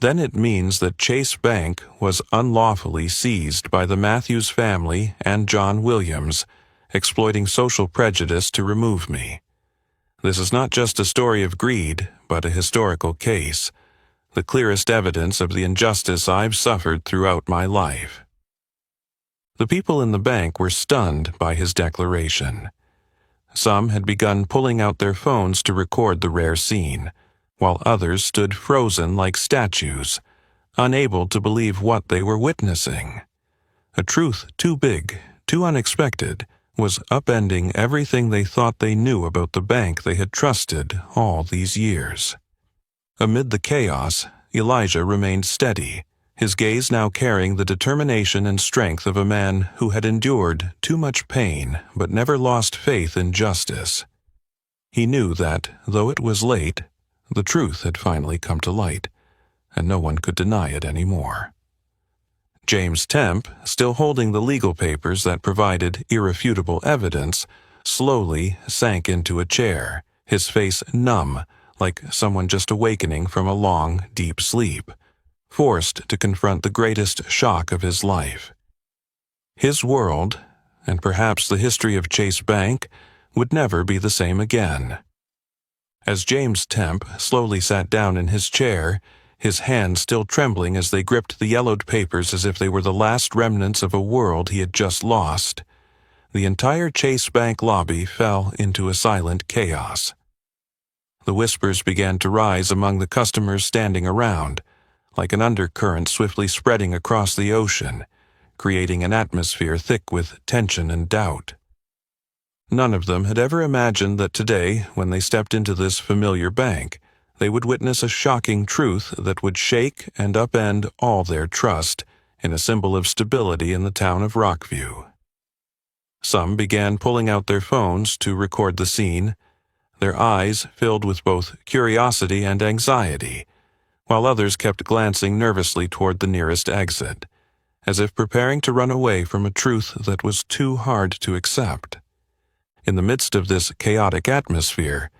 "Then it means that Chase Bank was unlawfully seized by the Matthews family and John Williams, exploiting social prejudice to remove me. This is not just a story of greed, but a historical case, the clearest evidence of the injustice I've suffered throughout my life." The people in the bank were stunned by his declaration. Some had begun pulling out their phones to record the rare scene, while others stood frozen like statues, unable to believe what they were witnessing. A truth too big, too unexpected, was upending everything they thought they knew about the bank they had trusted all these years. Amid the chaos, Elijah remained steady, his gaze now carrying the determination and strength of a man who had endured too much pain but never lost faith in justice. He knew that, though it was late, the truth had finally come to light, and no one could deny it anymore. James Temp, still holding the legal papers that provided irrefutable evidence, slowly sank into a chair, his face numb, like someone just awakening from a long, deep sleep, forced to confront the greatest shock of his life. His world, and perhaps the history of Chase Bank, would never be the same again. As James Temp slowly sat down in his chair, his hands still trembling as they gripped the yellowed papers as if they were the last remnants of a world he had just lost, the entire Chase Bank lobby fell into a silent chaos. The whispers began to rise among the customers standing around, like an undercurrent swiftly spreading across the ocean, creating an atmosphere thick with tension and doubt. None of them had ever imagined that today, when they stepped into this familiar bank, they would witness a shocking truth that would shake and upend all their trust in a symbol of stability in the town of Rockview. Some began pulling out their phones to record the scene, their eyes filled with both curiosity and anxiety, while others kept glancing nervously toward the nearest exit, as if preparing to run away from a truth that was too hard to accept. In the midst of this chaotic atmosphere,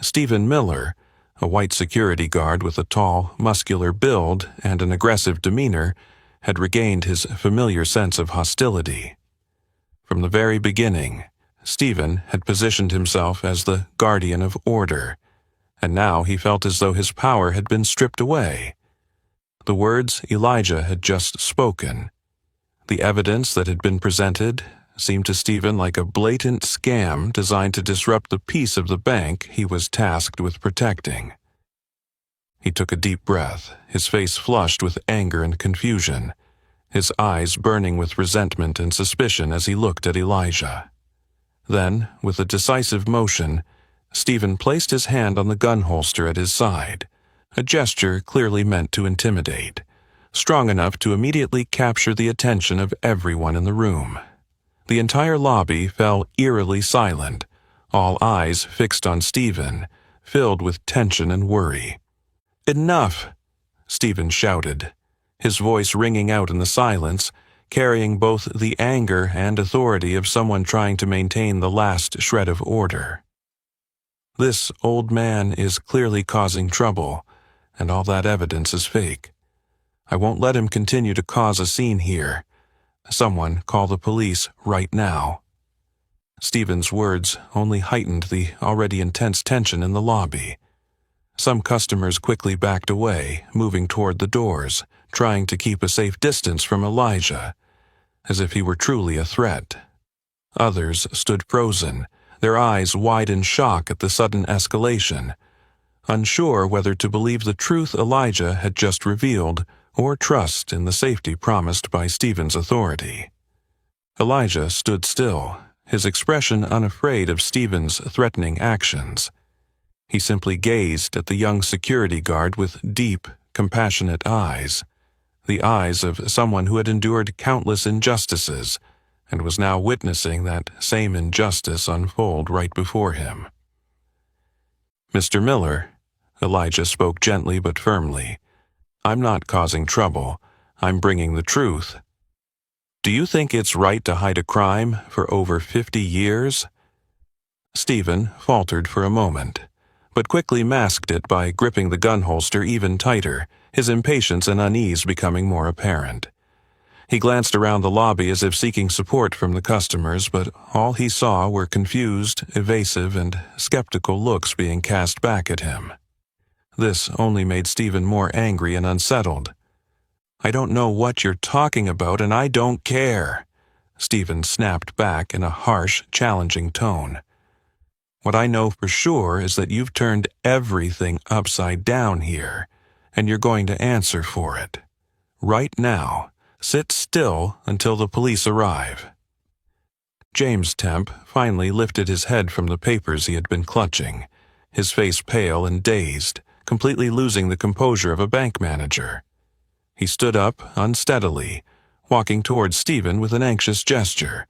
Stephen Miller, a white security guard with a tall, muscular build and an aggressive demeanor, had regained his familiar sense of hostility. From the very beginning, Stephen had positioned himself as the guardian of order, and now he felt as though his power had been stripped away. The words Elijah had just spoken, the evidence that had been presented, seemed to Stephen like a blatant scam designed to disrupt the peace of the bank he was tasked with protecting. He took a deep breath, his face flushed with anger and confusion, his eyes burning with resentment and suspicion as he looked at Elijah. Then, with a decisive motion, Stephen placed his hand on the gun holster at his side, a gesture clearly meant to intimidate, strong enough to immediately capture the attention of everyone in the room. The entire lobby fell eerily silent, all eyes fixed on Stephen, filled with tension and worry. "Enough!" Stephen shouted, his voice ringing out in the silence, carrying both the anger and authority of someone trying to maintain the last shred of order. "This old man is clearly causing trouble, and all that evidence is fake. I won't let him continue to cause a scene here. Someone call the police right now." Stephen's words only heightened the already intense tension in the lobby. Some customers quickly backed away, moving toward the doors, trying to keep a safe distance from Elijah, as if he were truly a threat. Others stood frozen, their eyes wide in shock at the sudden escalation, unsure whether to believe the truth Elijah had just revealed or trust in the safety promised by Stephen's authority. Elijah stood still, his expression unafraid of Stephen's threatening actions. He simply gazed at the young security guard with deep, compassionate eyes, the eyes of someone who had endured countless injustices and was now witnessing that same injustice unfold right before him. "Mr. Miller," Elijah spoke gently but firmly, "I'm not causing trouble. I'm bringing the truth. Do you think it's right to hide a crime for over 50 years? Stephen faltered for a moment, but quickly masked it by gripping the gun holster even tighter, his impatience and unease becoming more apparent. He glanced around the lobby as if seeking support from the customers, but all he saw were confused, evasive, and skeptical looks being cast back at him. This only made Stephen more angry and unsettled. "I don't know what you're talking about, and I don't care," Stephen snapped back in a harsh, challenging tone. "What I know for sure is that you've turned everything upside down here, and you're going to answer for it. Right now, sit still until the police arrive." James Temp finally lifted his head from the papers he had been clutching, his face pale and dazed, completely losing the composure of a bank manager. He stood up unsteadily, walking towards Stephen with an anxious gesture,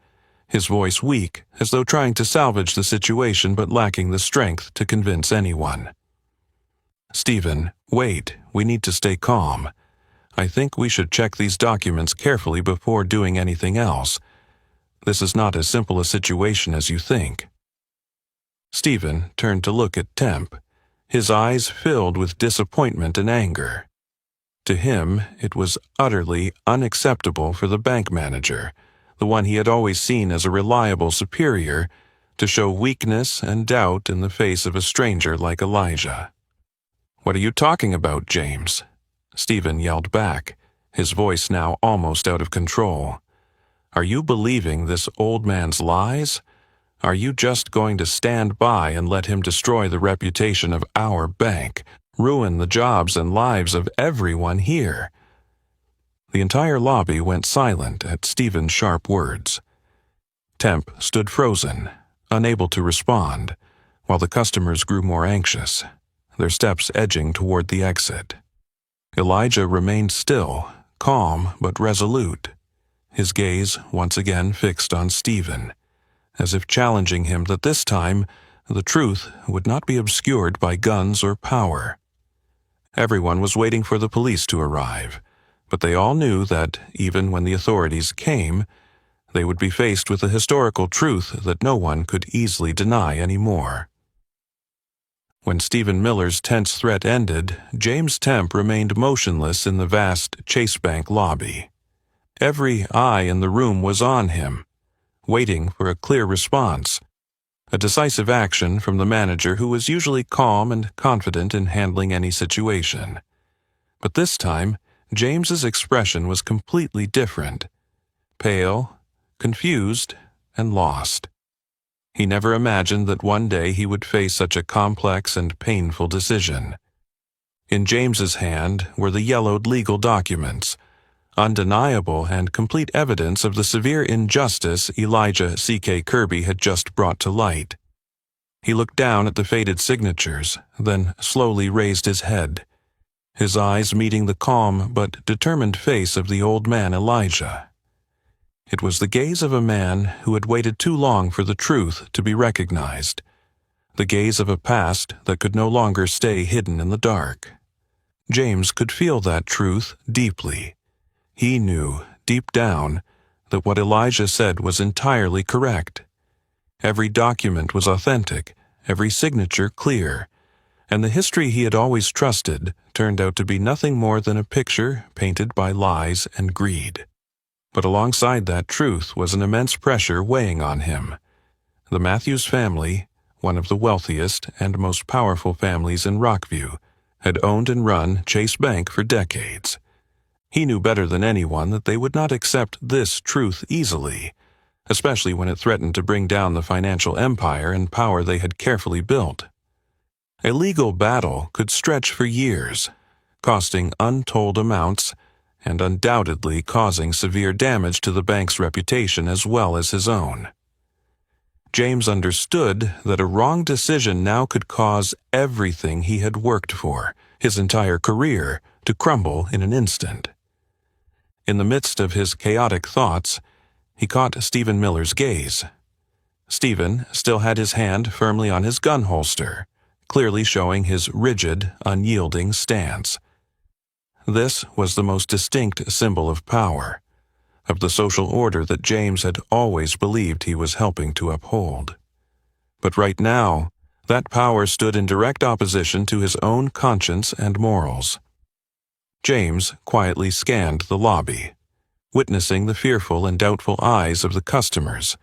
his voice weak, as though trying to salvage the situation but lacking the strength to convince anyone. "Stephen, wait, we need to stay calm. I think we should check these documents carefully before doing anything else. This is not as simple a situation as you think." Stephen turned to look at Temp, his eyes filled with disappointment and anger. To him, it was utterly unacceptable for the bank manager, the one he had always seen as a reliable superior, to show weakness and doubt in the face of a stranger like Elijah. "What are you talking about, James?" Stephen yelled back, his voice now almost out of control. "Are you believing this old man's lies? Are you just going to stand by and let him destroy the reputation of our bank, ruin the jobs and lives of everyone here?" The entire lobby went silent at Stephen's sharp words. Temp stood frozen, unable to respond, while the customers grew more anxious, their steps edging toward the exit. Elijah remained still, calm but resolute, his gaze once again fixed on Stephen, as if challenging him that this time the truth would not be obscured by guns or power. Everyone was waiting for the police to arrive, but they all knew that, even when the authorities came, they would be faced with a historical truth that no one could easily deny anymore. When Stephen Miller's tense threat ended, James Temp remained motionless in the vast Chase Bank lobby. Every eye in the room was on him, waiting for a clear response, a decisive action from the manager who was usually calm and confident in handling any situation. But this time, James's expression was completely different. Pale, confused, and lost. He never imagined that one day he would face such a complex and painful decision. In James's hand were the yellowed legal documents, undeniable and complete evidence of the severe injustice Elijah C.K. Kirby had just brought to light. He looked down at the faded signatures, then slowly raised his head, his eyes meeting the calm but determined face of the old man Elijah. It was the gaze of a man who had waited too long for the truth to be recognized, the gaze of a past that could no longer stay hidden in the dark. James could feel that truth deeply. He knew, deep down, that what Elijah said was entirely correct. Every document was authentic, every signature clear, and the history he had always trusted turned out to be nothing more than a picture painted by lies and greed. But alongside that truth was an immense pressure weighing on him. The Matthews family, one of the wealthiest and most powerful families in Rockview, had owned and run Chase Bank for decades. He knew better than anyone that they would not accept this truth easily, especially when it threatened to bring down the financial empire and power they had carefully built. A legal battle could stretch for years, costing untold amounts and undoubtedly causing severe damage to the bank's reputation as well as his own. James understood that a wrong decision now could cause everything he had worked for, his entire career, to crumble in an instant. In the midst of his chaotic thoughts, he caught Stephen Miller's gaze. Stephen still had his hand firmly on his gun holster, clearly showing his rigid, unyielding stance. This was the most distinct symbol of power, of the social order that James had always believed he was helping to uphold. But right now, that power stood in direct opposition to his own conscience and morals. James quietly scanned the lobby, witnessing the fearful and doubtful eyes of the customers,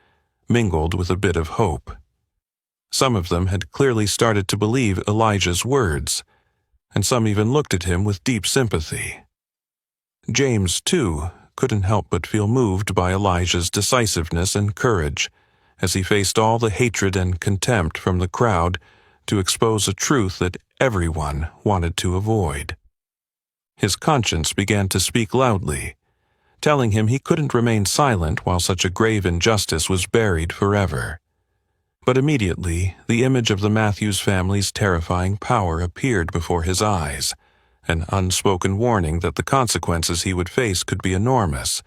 mingled with a bit of hope. Some of them had clearly started to believe Elijah's words, and some even looked at him with deep sympathy. James, too, couldn't help but feel moved by Elijah's decisiveness and courage as he faced all the hatred and contempt from the crowd to expose a truth that everyone wanted to avoid. His conscience began to speak loudly, telling him he couldn't remain silent while such a grave injustice was buried forever. But immediately, the image of the Matthews family's terrifying power appeared before his eyes, an unspoken warning that the consequences he would face could be enormous,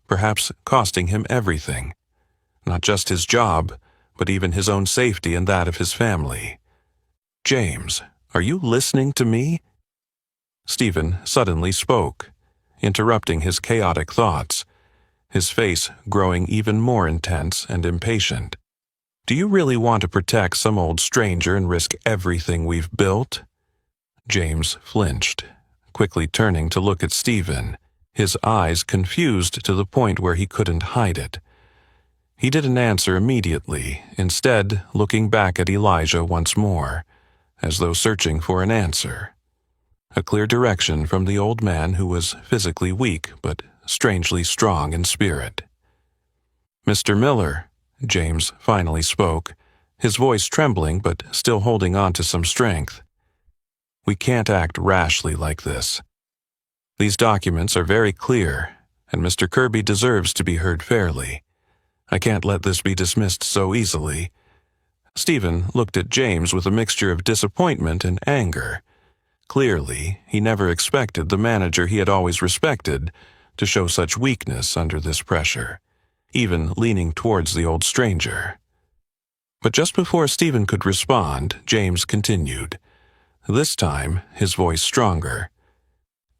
perhaps costing him everything. Not just his job, but even his own safety and that of his family. "James, are you listening to me?" Stephen suddenly spoke, interrupting his chaotic thoughts, his face growing even more intense and impatient. "Do you really want to protect some old stranger and risk everything we've built?" James flinched, quickly turning to look at Stephen, his eyes confused to the point where he couldn't hide it. He didn't answer immediately, instead looking back at Elijah once more, as though searching for an answer. A clear direction from the old man who was physically weak but strangely strong in spirit. "Mr. Miller," James finally spoke, his voice trembling but still holding on to some strength. "We can't act rashly like this. These documents are very clear, and Mr. Kirby deserves to be heard fairly. I can't let this be dismissed so easily." Stephen looked at James with a mixture of disappointment and anger. Clearly, he never expected the manager he had always respected to show such weakness under this pressure, even leaning towards the old stranger. But just before Stephen could respond, James continued, this time his voice stronger.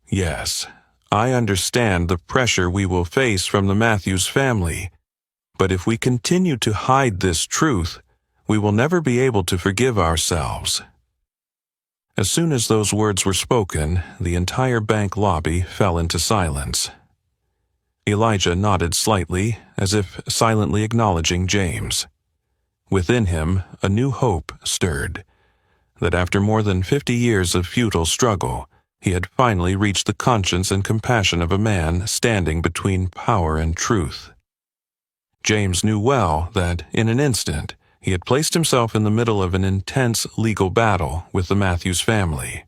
"Yes, I understand the pressure we will face from the Matthews family, but if we continue to hide this truth, we will never be able to forgive ourselves." As soon as those words were spoken, the entire bank lobby fell into silence. Elijah nodded slightly, as if silently acknowledging James. Within him, a new hope stirred, that after more than 50 years of futile struggle, he had finally reached the conscience and compassion of a man standing between power and truth. James knew well that, in an instant, he had placed himself in the middle of an intense legal battle with the Matthews family.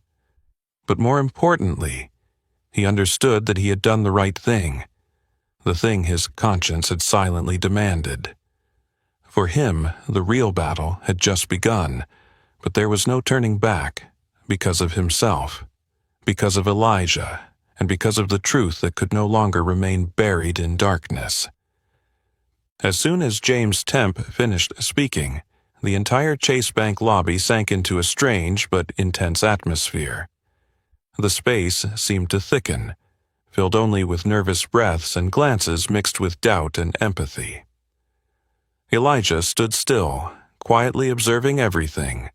But more importantly, he understood that he had done the right thing, the thing his conscience had silently demanded. For him, the real battle had just begun, but there was no turning back, because of himself, because of Elijah, and because of the truth that could no longer remain buried in darkness. As soon as James Temp finished speaking, the entire Chase Bank lobby sank into a strange but intense atmosphere. The space seemed to thicken, filled only with nervous breaths and glances mixed with doubt and empathy. Elijah stood still, quietly observing everything,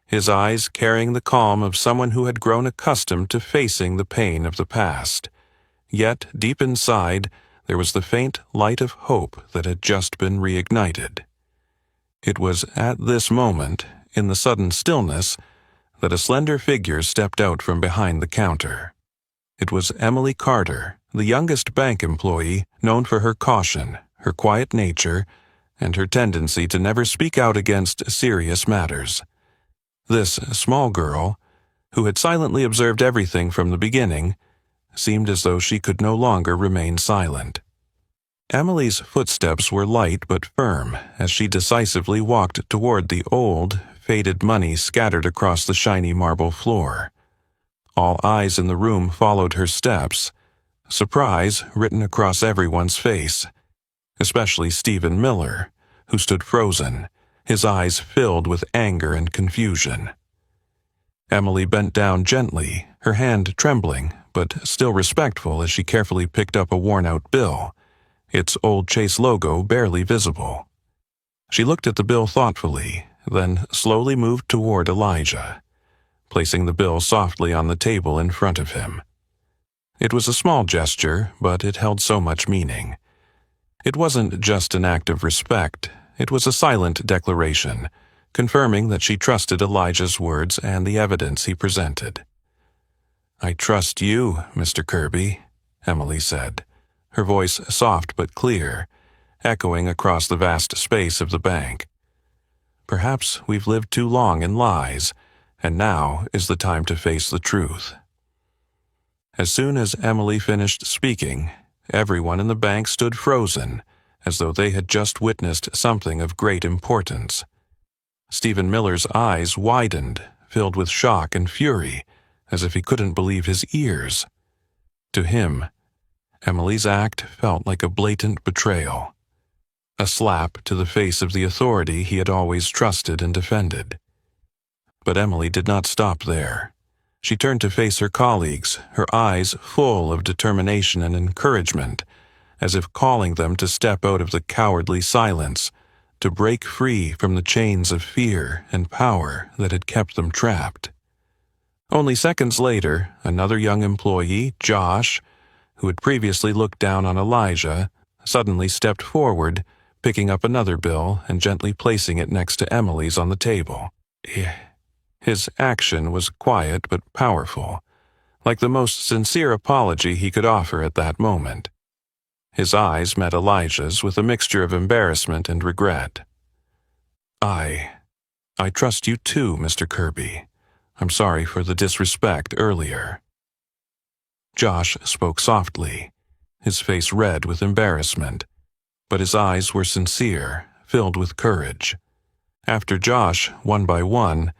his eyes carrying the calm of someone who had grown accustomed to facing the pain of the past. Yet, deep inside, there was the faint light of hope that had just been reignited. It was at this moment, in the sudden stillness, that a slender figure stepped out from behind the counter. It was Emily Carter, the youngest bank employee, known for her caution, her quiet nature, and her tendency to never speak out against serious matters. This small girl, who had silently observed everything from the beginning, seemed as though she could no longer remain silent. Emily's footsteps were light but firm as she decisively walked toward the old, faded money scattered across the shiny marble floor. All eyes in the room followed her steps, surprise written across everyone's face, especially Stephen Miller, who stood frozen, his eyes filled with anger and confusion. Emily bent down gently, her hand trembling, but still respectful as she carefully picked up a worn-out bill, its old Chase logo barely visible. She looked at the bill thoughtfully, then slowly moved toward Elijah, placing the bill softly on the table in front of him. It was a small gesture, but it held so much meaning. It wasn't just an act of respect, it was a silent declaration, confirming that she trusted Elijah's words and the evidence he presented. "I trust you, Mr. Kirby," Emily said, her voice soft but clear, echoing across the vast space of the bank. "Perhaps we've lived too long in lies, and now is the time to face the truth." As soon as Emily finished speaking, everyone in the bank stood frozen, as though they had just witnessed something of great importance. Stephen Miller's eyes widened, filled with shock and fury, as if he couldn't believe his ears. To him, Emily's act felt like a blatant betrayal, a slap to the face of the authority he had always trusted and defended. But Emily did not stop there. She turned to face her colleagues, her eyes full of determination and encouragement, as if calling them to step out of the cowardly silence, to break free from the chains of fear and power that had kept them trapped. Only seconds later, another young employee, Josh, who had previously looked down on Elijah, suddenly stepped forward, picking up another bill and gently placing it next to Emily's on the table. His action was quiet but powerful, like the most sincere apology he could offer at that moment. His eyes met Elijah's with a mixture of embarrassment and regret. I trust you too, Mr. Kirby. I'm sorry for the disrespect earlier." Josh spoke softly, his face red with embarrassment, but his eyes were sincere, filled with courage. After Josh, one by one,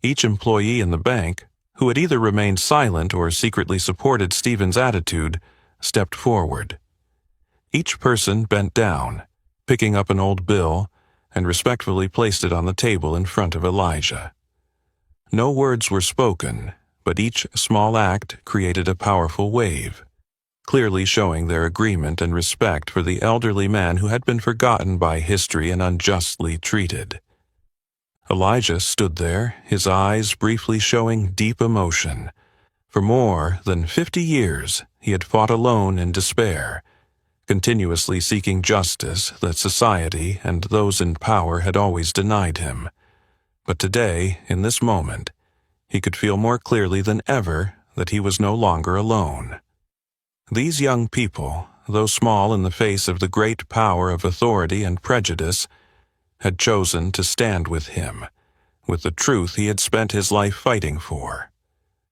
each employee in the bank, who had either remained silent or secretly supported Stephen's attitude, stepped forward. Each person bent down, picking up an old bill, and respectfully placed it on the table in front of Elijah. No words were spoken, but each small act created a powerful wave, clearly showing their agreement and respect for the elderly man who had been forgotten by history and unjustly treated. Elijah stood there, his eyes briefly showing deep emotion. For more than 50 years, he had fought alone in despair, continuously seeking justice that society and those in power had always denied him. But today, in this moment, he could feel more clearly than ever that he was no longer alone. These young people, though small in the face of the great power of authority and prejudice, had chosen to stand with him, with the truth he had spent his life fighting for.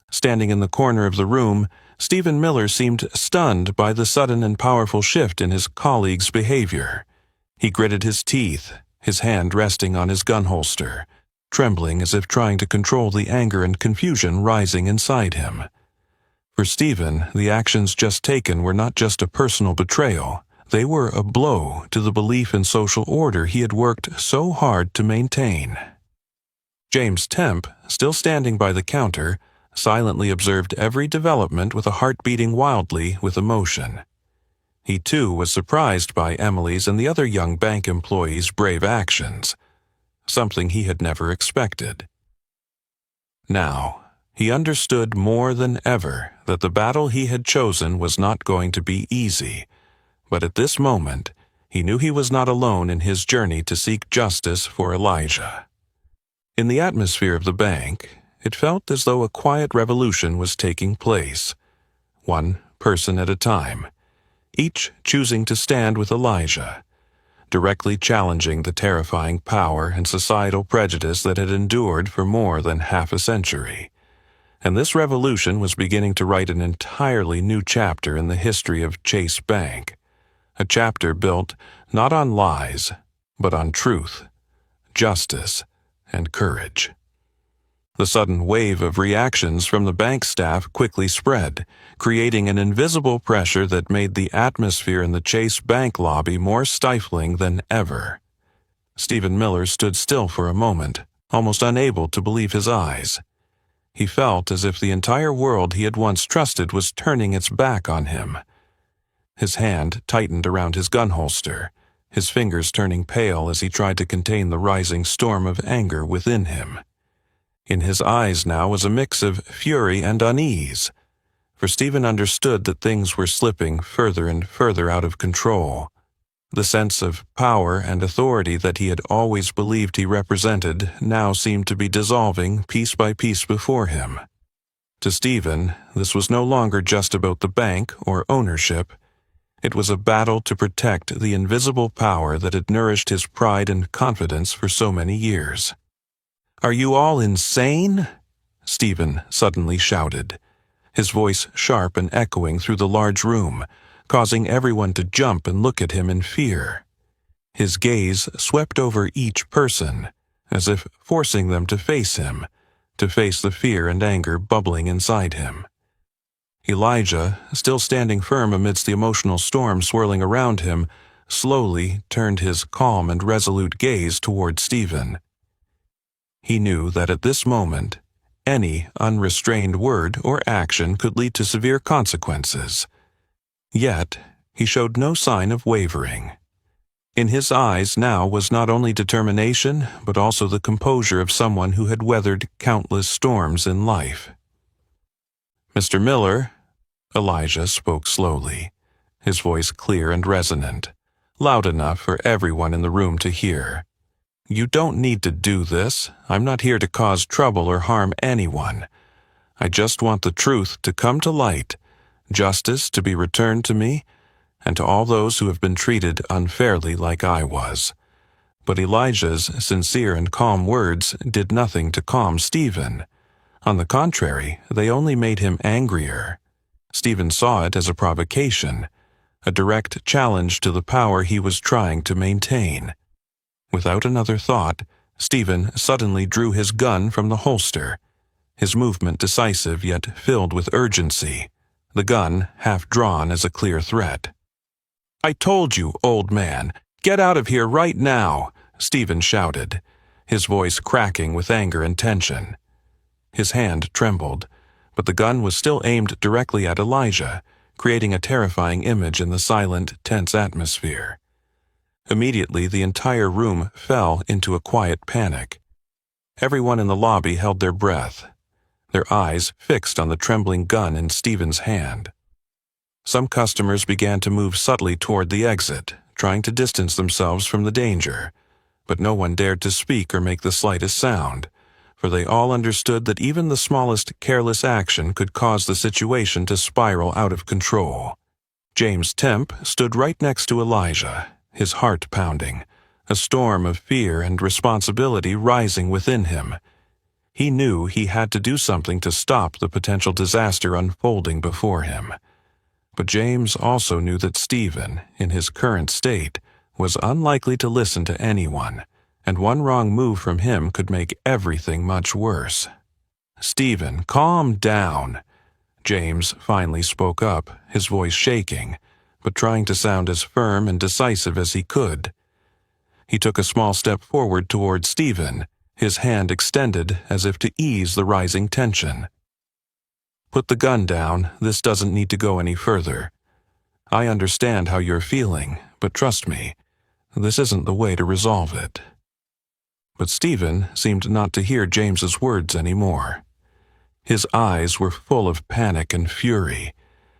Standing in the corner of the room, Stephen Miller seemed stunned by the sudden and powerful shift in his colleague's behavior. He gritted his teeth, his hand resting on his gun holster, trembling as if trying to control the anger and confusion rising inside him. For Stephen, the actions just taken were not just a personal betrayal. They were a blow to the belief in social order he had worked so hard to maintain. James Temp, still standing by the counter, silently observed every development with a heart beating wildly with emotion. He too was surprised by Emily's and the other young bank employees' brave actions, something he had never expected. Now, he understood more than ever that the battle he had chosen was not going to be easy, but at this moment, he knew he was not alone in his journey to seek justice for Elijah. In the atmosphere of the bank, it felt as though a quiet revolution was taking place, one person at a time, each choosing to stand with Elijah, directly challenging the terrifying power and societal prejudice that had endured for more than half a century. And this revolution was beginning to write an entirely new chapter in the history of Chase Bank, a chapter built not on lies, but on truth, justice, and courage. The sudden wave of reactions from the bank staff quickly spread, creating an invisible pressure that made the atmosphere in the Chase Bank lobby more stifling than ever. Stephen Miller stood still for a moment, almost unable to believe his eyes. He felt as if the entire world he had once trusted was turning its back on him. His hand tightened around his gun holster, his fingers turning pale as he tried to contain the rising storm of anger within him. In his eyes now was a mix of fury and unease, for Stephen understood that things were slipping further and further out of control. The sense of power and authority that he had always believed he represented now seemed to be dissolving piece by piece before him. To Stephen, this was no longer just about the bank or ownership. It was a battle to protect the invisible power that had nourished his pride and confidence for so many years. "Are you all insane?" Stephen suddenly shouted, his voice sharp and echoing through the large room, causing everyone to jump and look at him in fear. His gaze swept over each person, as if forcing them to face him, to face the fear and anger bubbling inside him. Elijah, still standing firm amidst the emotional storm swirling around him, slowly turned his calm and resolute gaze toward Stephen. He knew that at this moment, any unrestrained word or action could lead to severe consequences. Yet, he showed no sign of wavering. In his eyes now was not only determination, but also the composure of someone who had weathered countless storms in life. "Mr. Miller," Elijah spoke slowly, his voice clear and resonant, loud enough for everyone in the room to hear. "You don't need to do this. I'm not here to cause trouble or harm anyone. I just want the truth to come to light, justice to be returned to me, and to all those who have been treated unfairly like I was." But Elijah's sincere and calm words did nothing to calm Stephen. On the contrary, they only made him angrier. Stephen saw it as a provocation, a direct challenge to the power he was trying to maintain. Without another thought, Stephen suddenly drew his gun from the holster, his movement decisive yet filled with urgency, the gun half drawn as a clear threat. "I told you, old man, get out of here right now," Stephen shouted, his voice cracking with anger and tension. His hand trembled, but the gun was still aimed directly at Elijah, creating a terrifying image in the silent, tense atmosphere. Immediately, the entire room fell into a quiet panic. Everyone in the lobby held their breath, their eyes fixed on the trembling gun in Stephen's hand. Some customers began to move subtly toward the exit, trying to distance themselves from the danger, but no one dared to speak or make the slightest sound, for they all understood that even the smallest careless action could cause the situation to spiral out of control. James Temp stood right next to Elijah, his heart pounding, a storm of fear and responsibility rising within him. He knew he had to do something to stop the potential disaster unfolding before him. But James also knew that Stephen, in his current state, was unlikely to listen to anyone, and one wrong move from him could make everything much worse. "Stephen, calm down." James finally spoke up, his voice shaking, but trying to sound as firm and decisive as he could. He took a small step forward toward Stephen, his hand extended as if to ease the rising tension. "Put the gun down. This doesn't need to go any further. I understand how you're feeling, but trust me, this isn't the way to resolve it." But Stephen seemed not to hear James's words anymore. His eyes were full of panic and fury,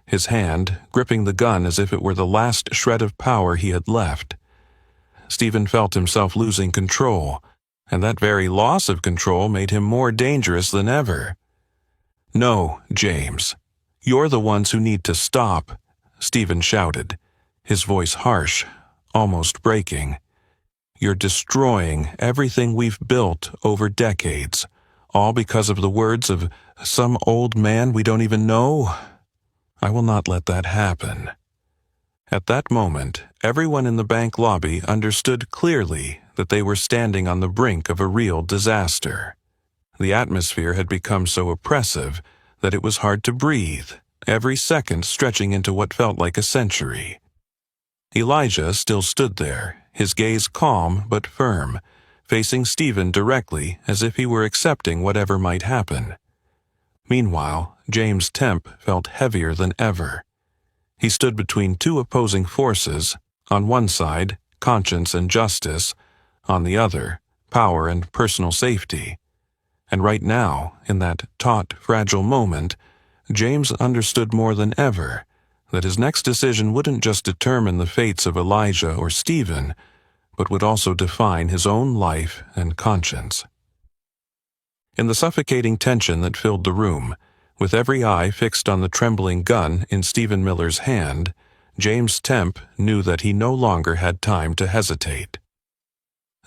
his hand gripping the gun as if it were the last shred of power he had left. Stephen felt himself losing control, and that very loss of control made him more dangerous than ever. "No, James. You're the ones who need to stop," Stephen shouted, his voice harsh, almost breaking. "You're destroying everything we've built over decades, all because of the words of some old man we don't even know. I will not let that happen." At that moment, everyone in the bank lobby understood clearly that they were standing on the brink of a real disaster. The atmosphere had become so oppressive that it was hard to breathe, every second stretching into what felt like a century. Elijah still stood there, his gaze calm but firm, facing Stephen directly as if he were accepting whatever might happen. Meanwhile, James Temp felt heavier than ever. He stood between two opposing forces, on one side, conscience and justice, on the other, power and personal safety. And right now, in that taut, fragile moment, James understood more than ever that his next decision wouldn't just determine the fates of Elijah or Stephen, but would also define his own life and conscience. In the suffocating tension that filled the room, with every eye fixed on the trembling gun in Stephen Miller's hand, James Temp knew that he no longer had time to hesitate.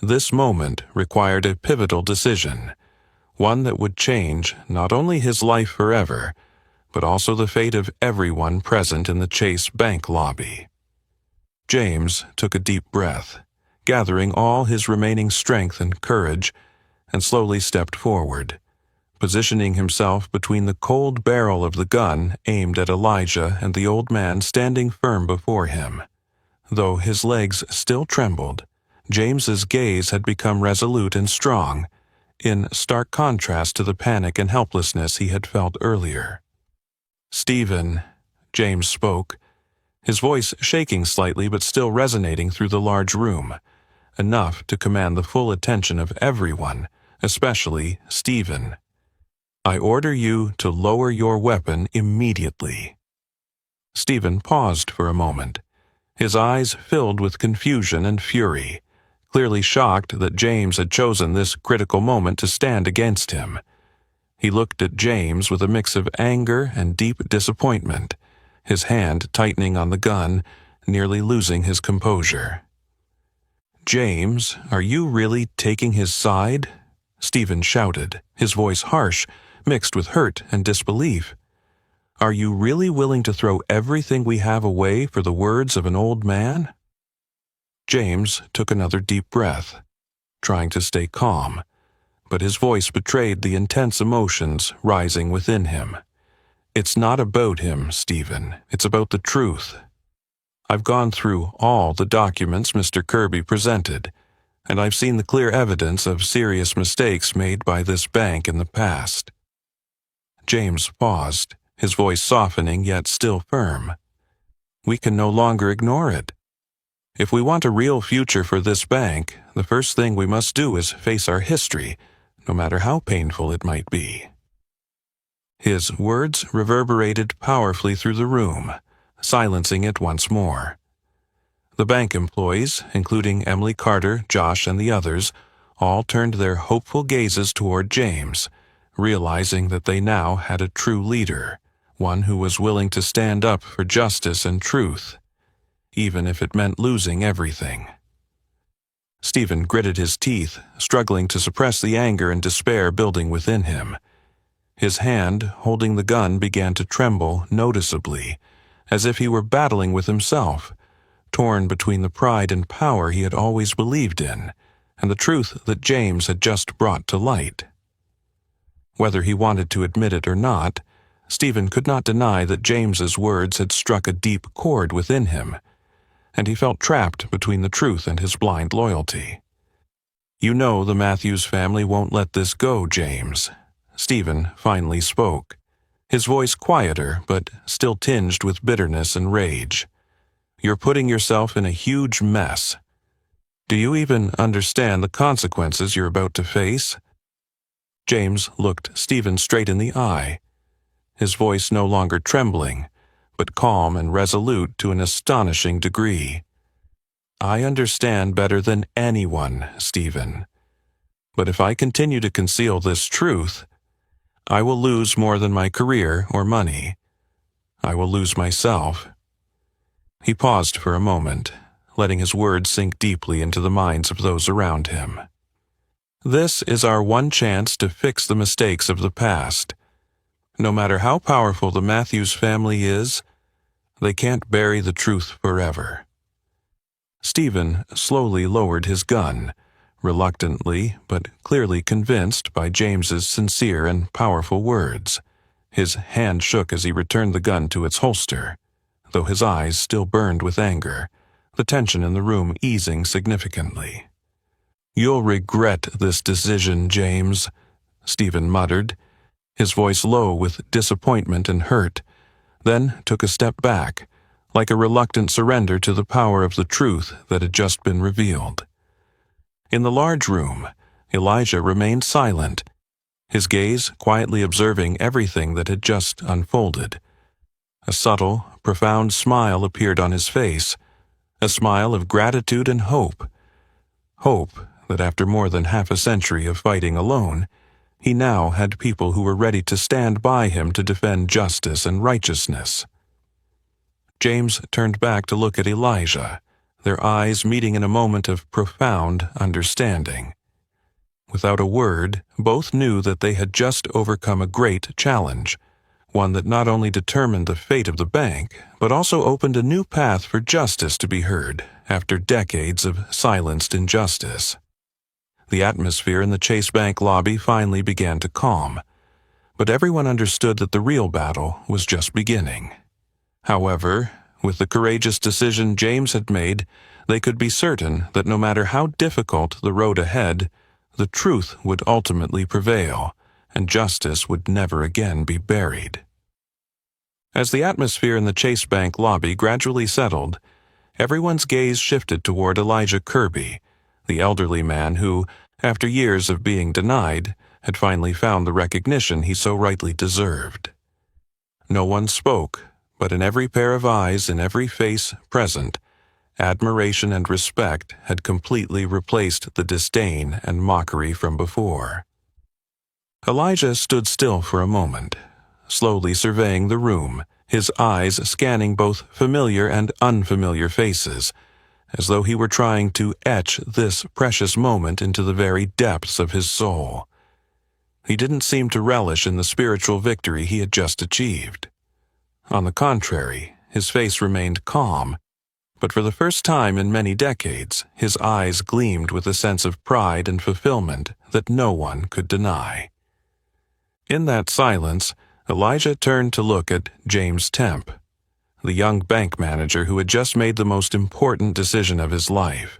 This moment required a pivotal decision, one that would change not only his life forever, but also the fate of everyone present in the Chase Bank lobby. James took a deep breath, gathering all his remaining strength and courage, and slowly stepped forward, positioning himself between the cold barrel of the gun aimed at Elijah and the old man standing firm before him. Though his legs still trembled, James's gaze had become resolute and strong, in stark contrast to the panic and helplessness he had felt earlier. "Stephen," James spoke, his voice shaking slightly but still resonating through the large room, enough to command the full attention of everyone, especially Stephen. "I order you to lower your weapon immediately." Stephen paused for a moment, his eyes filled with confusion and fury, clearly shocked that James had chosen this critical moment to stand against him. He looked at James with a mix of anger and deep disappointment, his hand tightening on the gun, nearly losing his composure. "James, are you really taking his side?" Stephen shouted, his voice harsh, mixed with hurt and disbelief. "Are you really willing to throw everything we have away for the words of an old man?" James took another deep breath, trying to stay calm, but his voice betrayed the intense emotions rising within him. "It's not about him, Stephen. It's about the truth. I've gone through all the documents Mr. Kirby presented, and I've seen the clear evidence of serious mistakes made by this bank in the past." James paused, his voice softening yet still firm. "We can no longer ignore it. If we want a real future for this bank, the first thing we must do is face our history, no matter how painful it might be." His words reverberated powerfully through the room, silencing it once more. The bank employees, including Emily Carter, Josh, and the others, all turned their hopeful gazes toward James, realizing that they now had a true leader, one who was willing to stand up for justice and truth, even if it meant losing everything. Stephen gritted his teeth, struggling to suppress the anger and despair building within him. His hand, holding the gun, began to tremble noticeably, as if he were battling with himself, torn between the pride and power he had always believed in, and the truth that James had just brought to light. Whether he wanted to admit it or not, Stephen could not deny that James's words had struck a deep chord within him, and he felt trapped between the truth and his blind loyalty. "You know the Matthews family won't let this go, James," Stephen finally spoke, his voice quieter but still tinged with bitterness and rage. "You're putting yourself in a huge mess. Do you even understand the consequences you're about to face?" James looked Stephen straight in the eye, his voice no longer trembling, but calm and resolute to an astonishing degree. "I understand better than anyone, Stephen. But if I continue to conceal this truth, I will lose more than my career or money. I will lose myself." He paused for a moment, letting his words sink deeply into the minds of those around him. "This is our one chance to fix the mistakes of the past. No matter how powerful the Matthews family is, they can't bury the truth forever." Stephen slowly lowered his gun, reluctantly but clearly convinced by James's sincere and powerful words. His hand shook as he returned the gun to its holster, though his eyes still burned with anger, the tension in the room easing significantly. "You'll regret this decision, James," Stephen muttered, his voice low with disappointment and hurt, then took a step back, like a reluctant surrender to the power of the truth that had just been revealed. In the large room, Elijah remained silent, his gaze quietly observing everything that had just unfolded. A subtle, profound smile appeared on his face, a smile of gratitude and hope. Hope that after more than half a century of fighting alone, he now had people who were ready to stand by him to defend justice and righteousness. James turned back to look at Elijah, their eyes meeting in a moment of profound understanding. Without a word, both knew that they had just overcome a great challenge, one that not only determined the fate of the bank, but also opened a new path for justice to be heard after decades of silenced injustice. The atmosphere in the Chase Bank lobby finally began to calm, but everyone understood that the real battle was just beginning. However, with the courageous decision James had made, they could be certain that no matter how difficult the road ahead, the truth would ultimately prevail, and justice would never again be buried. As the atmosphere in the Chase Bank lobby gradually settled, everyone's gaze shifted toward Elijah Kirby, the elderly man who, after years of being denied, had finally found the recognition he so rightly deserved. No one spoke, but in every pair of eyes, in every face present, admiration and respect had completely replaced the disdain and mockery from before. Elijah stood still for a moment, slowly surveying the room, his eyes scanning both familiar and unfamiliar faces, as though he were trying to etch this precious moment into the very depths of his soul. He didn't seem to relish in the spiritual victory he had just achieved. On the contrary, his face remained calm, but for the first time in many decades, his eyes gleamed with a sense of pride and fulfillment that no one could deny. In that silence, Elijah turned to look at James Temp, the young bank manager who had just made the most important decision of his life.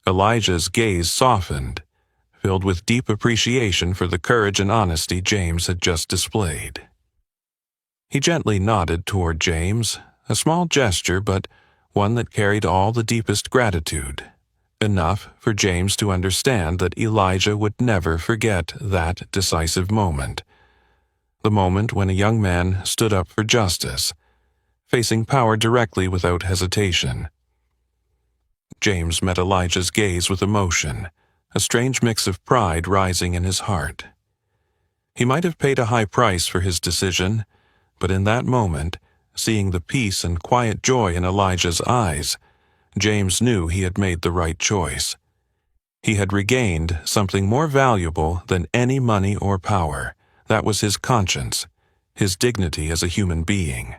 Elijah's gaze softened, filled with deep appreciation for the courage and honesty James had just displayed. He gently nodded toward James, a small gesture but one that carried all the deepest gratitude, enough for James to understand that Elijah would never forget that decisive moment, the moment when a young man stood up for justice, facing power directly without hesitation. James met Elijah's gaze with emotion, a strange mix of pride rising in his heart. He might have paid a high price for his decision, But in that moment, seeing the peace and quiet joy in Elijah's eyes, James knew he had made the right choice. He had regained something more valuable than any money or power. That was his conscience, his dignity as a human being.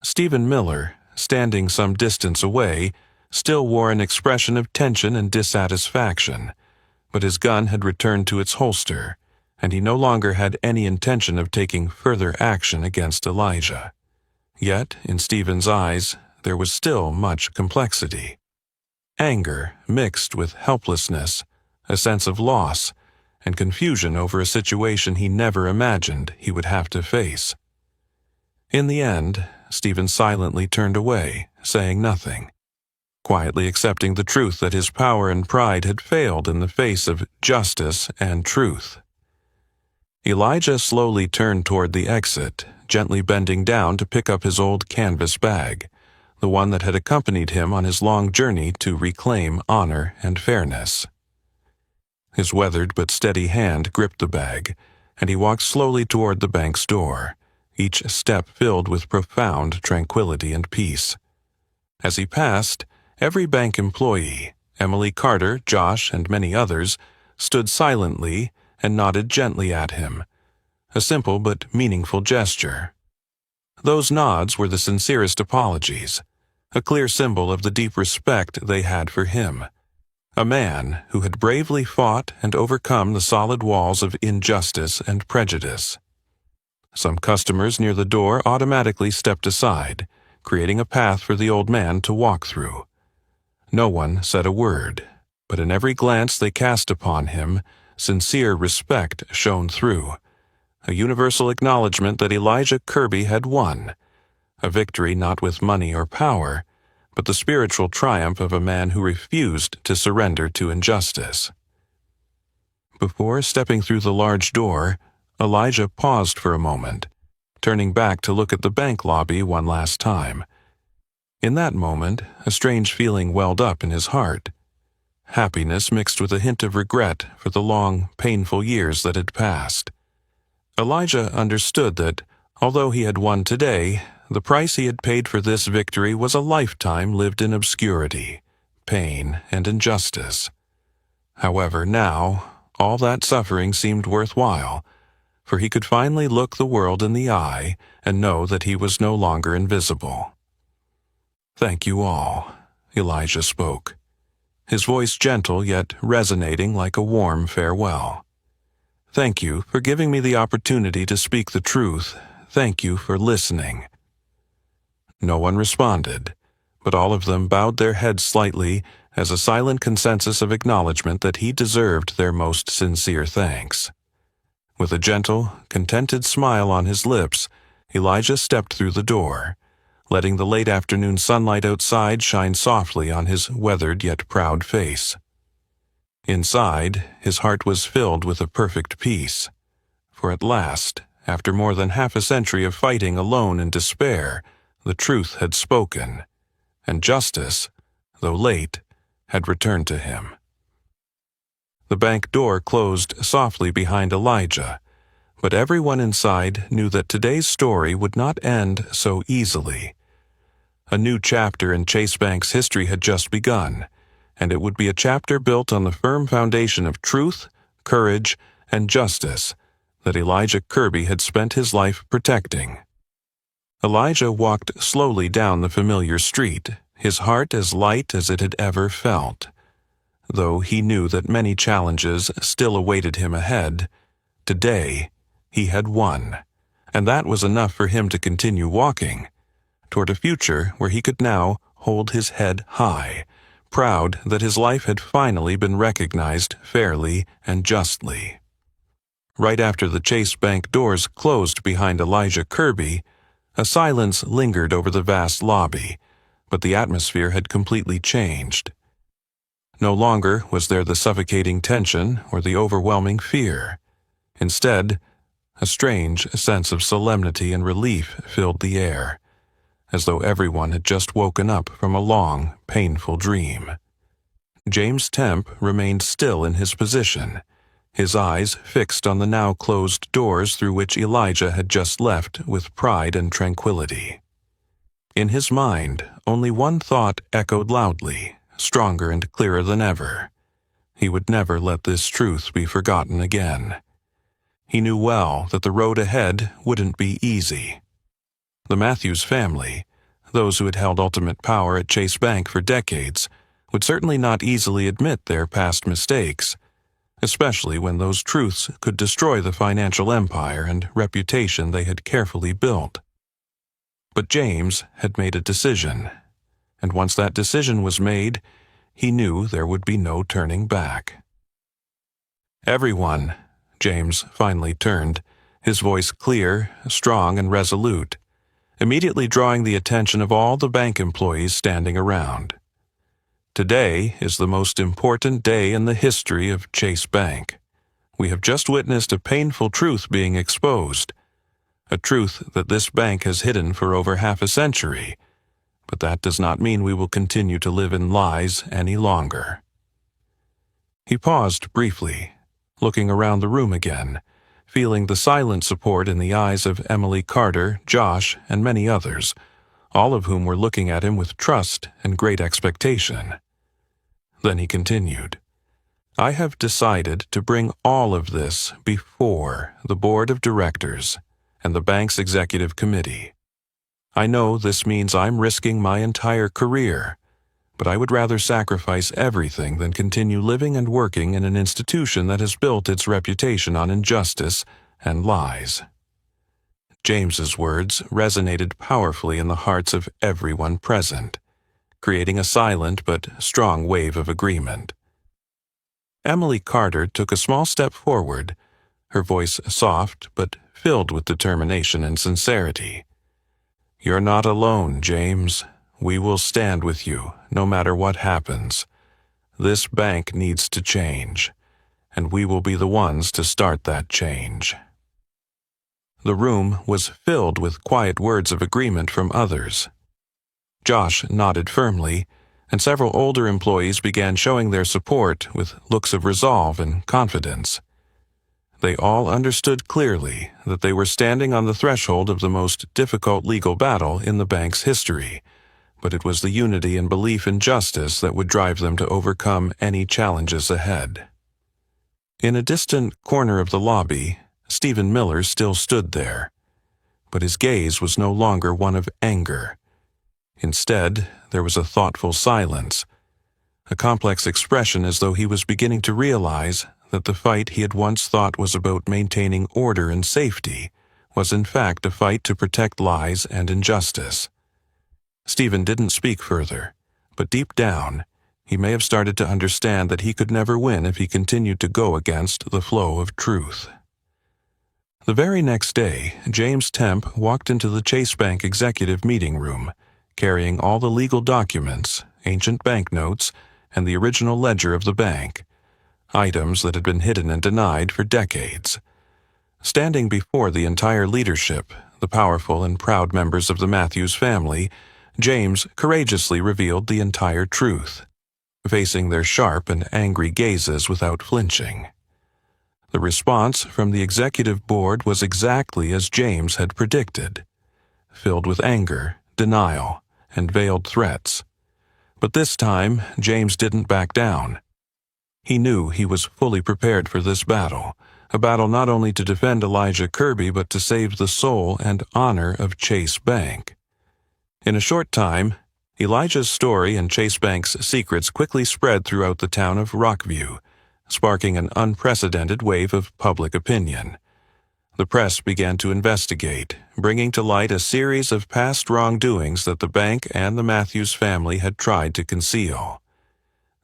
Stephen Miller, standing some distance away, still wore an expression of tension and dissatisfaction, but his gun had returned to its holster, and he no longer had any intention of taking further action against Elijah. Yet, in Stephen's eyes, there was still much complexity. Anger mixed with helplessness, a sense of loss, and confusion over a situation he never imagined he would have to face. In the end, Stephen silently turned away, saying nothing, quietly accepting the truth that his power and pride had failed in the face of justice and truth. Elijah slowly turned toward the exit, gently bending down to pick up his old canvas bag, the one that had accompanied him on his long journey to reclaim honor and fairness. His weathered but steady hand gripped the bag, and he walked slowly toward the bank's door, each step filled with profound tranquility and peace. As he passed, every bank employee, Emily Carter, Josh, and many others, stood silently and nodded gently at him, a simple but meaningful gesture. Those nods were the sincerest apologies, a clear symbol of the deep respect they had for him, a man who had bravely fought and overcome the solid walls of injustice and prejudice. Some customers near the door automatically stepped aside, creating a path for the old man to walk through. No one said a word, but in every glance they cast upon him, sincere respect shone through, a universal acknowledgement that Elijah Kirby had won, a victory not with money or power, but the spiritual triumph of a man who refused to surrender to injustice. Before stepping through the large door, Elijah paused for a moment, turning back to look at the bank lobby one last time. In that moment, a strange feeling welled up in his heart. Happiness mixed with a hint of regret for the long, painful years that had passed. Elijah understood that, although he had won today, the price he had paid for this victory was a lifetime lived in obscurity, pain, and injustice. However, now, all that suffering seemed worthwhile, for he could finally look the world in the eye and know that he was no longer invisible. "Thank you all," Elijah spoke, his voice gentle yet resonating like a warm farewell. "Thank you for giving me the opportunity to speak the truth. Thank you for listening." No one responded, but all of them bowed their heads slightly as a silent consensus of acknowledgement that he deserved their most sincere thanks. With a gentle, contented smile on his lips, Elijah stepped through the door, letting the late afternoon sunlight outside shine softly on his weathered yet proud face. Inside, his heart was filled with a perfect peace, for at last, after more than half a century of fighting alone in despair, the truth had spoken, and justice, though late, had returned to him. The bank door closed softly behind Elijah, but everyone inside knew that today's story would not end so easily. A new chapter in Chase Bank's history had just begun, and it would be a chapter built on the firm foundation of truth, courage, and justice that Elijah Kirby had spent his life protecting. Elijah walked slowly down the familiar street, his heart as light as it had ever felt. Though he knew that many challenges still awaited him ahead, today he had won, and that was enough for him to continue walking toward a future where he could now hold his head high, proud that his life had finally been recognized fairly and justly. Right after the Chase Bank doors closed behind Elijah Kirby, a silence lingered over the vast lobby, but the atmosphere had completely changed. No longer was there the suffocating tension or the overwhelming fear. Instead, a strange sense of solemnity and relief filled the air, as though everyone had just woken up from a long, painful dream. James Temp remained still in his position, his eyes fixed on the now closed doors through which Elijah had just left with pride and tranquility. In his mind, only one thought echoed loudly, stronger and clearer than ever. He would never let this truth be forgotten again. He knew well that the road ahead wouldn't be easy. The Matthews family, those who had held ultimate power at Chase Bank for decades, would certainly not easily admit their past mistakes, especially when those truths could destroy the financial empire and reputation they had carefully built. But James had made a decision, and once that decision was made, he knew there would be no turning back. "Everyone," James finally turned, his voice clear, strong, and resolute, immediately drawing the attention of all the bank employees standing around. "Today is the most important day in the history of Chase Bank. We have just witnessed a painful truth being exposed, a truth that this bank has hidden for over half a century, but that does not mean we will continue to live in lies any longer." He paused briefly, looking around the room again, feeling the silent support in the eyes of Emily Carter, Josh, and many others, all of whom were looking at him with trust and great expectation. Then he continued, "I have decided to bring all of this before the board of directors and the bank's executive committee. I know this means I'm risking my entire career, but I would rather sacrifice everything than continue living and working in an institution that has built its reputation on injustice and lies." James's words resonated powerfully in the hearts of everyone present, creating a silent but strong wave of agreement. Emily Carter took a small step forward, her voice soft but filled with determination and sincerity. "You're not alone, James. We will stand with you, no matter what happens. This bank needs to change, and we will be the ones to start that change." The room was filled with quiet words of agreement from others. Josh nodded firmly, and several older employees began showing their support with looks of resolve and confidence. They all understood clearly that they were standing on the threshold of the most difficult legal battle in the bank's history, but it was the unity and belief in justice that would drive them to overcome any challenges ahead. In a distant corner of the lobby, Stephen Miller still stood there, but his gaze was no longer one of anger. Instead, there was a thoughtful silence, a complex expression as though he was beginning to realize that the fight he had once thought was about maintaining order and safety was in fact a fight to protect lies and injustice. Stephen didn't speak further, but deep down, he may have started to understand that he could never win if he continued to go against the flow of truth. The very next day, James Temp walked into the Chase Bank executive meeting room, carrying all the legal documents, ancient banknotes, and the original ledger of the bank, items that had been hidden and denied for decades. Standing before the entire leadership, the powerful and proud members of the Matthews family, James courageously revealed the entire truth, facing their sharp and angry gazes without flinching. The response from the executive board was exactly as James had predicted, filled with anger, denial, and veiled threats. But this time, James didn't back down. He knew he was fully prepared for this battle, a battle not only to defend Elijah Kirby but to save the soul and honor of Chase Bank. In a short time, Elijah's story and Chase Bank's secrets quickly spread throughout the town of Rockview, sparking an unprecedented wave of public opinion. The press began to investigate, bringing to light a series of past wrongdoings that the bank and the Matthews family had tried to conceal.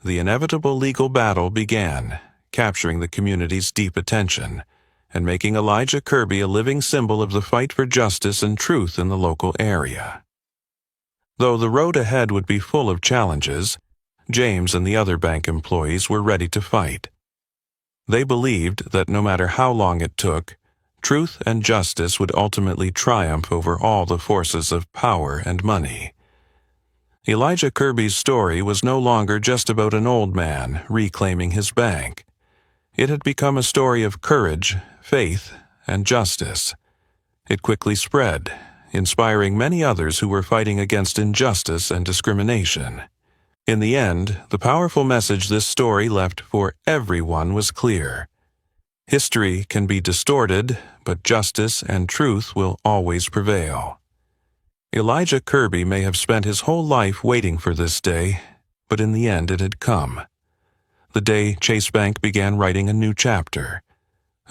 The inevitable legal battle began, capturing the community's deep attention, and making Elijah Kirby a living symbol of the fight for justice and truth in the local area. Though the road ahead would be full of challenges, James and the other bank employees were ready to fight. They believed that no matter how long it took, truth and justice would ultimately triumph over all the forces of power and money. Elijah Kirby's story was no longer just about an old man reclaiming his bank. It had become a story of courage, faith, and justice. It quickly spread, inspiring many others who were fighting against injustice and discrimination. In the end, the powerful message this story left for everyone was clear. History can be distorted, but justice and truth will always prevail. Elijah Kirby may have spent his whole life waiting for this day, but in the end it had come. The day Chase Bank began writing a new chapter,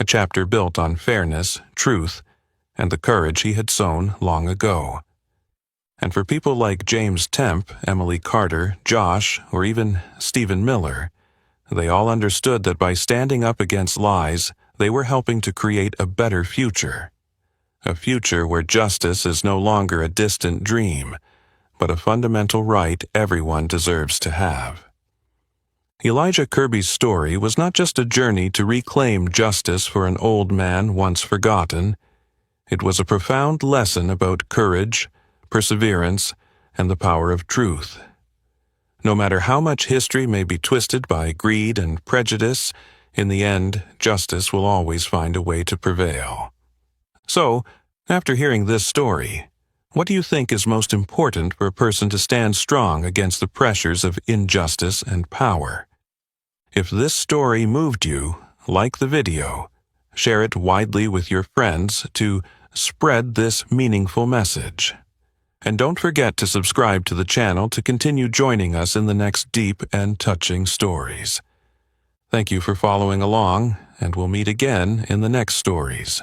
a chapter built on fairness, truth, and the courage he had sown long ago. And for people like James Temp, Emily Carter, Josh, or even Stephen Miller, they all understood that by standing up against lies, they were helping to create a better future. A future where justice is no longer a distant dream, but a fundamental right everyone deserves to have. Elijah Kirby's story was not just a journey to reclaim justice for an old man once forgotten. It was a profound lesson about courage, perseverance, and the power of truth. No matter how much history may be twisted by greed and prejudice, in the end, justice will always find a way to prevail. So, after hearing this story, what do you think is most important for a person to stand strong against the pressures of injustice and power? If this story moved you, like the video, share it widely with your friends to spread this meaningful message. And don't forget to subscribe to the channel to continue joining us in the next deep and touching stories. Thank you for following along, and we'll meet again in the next stories.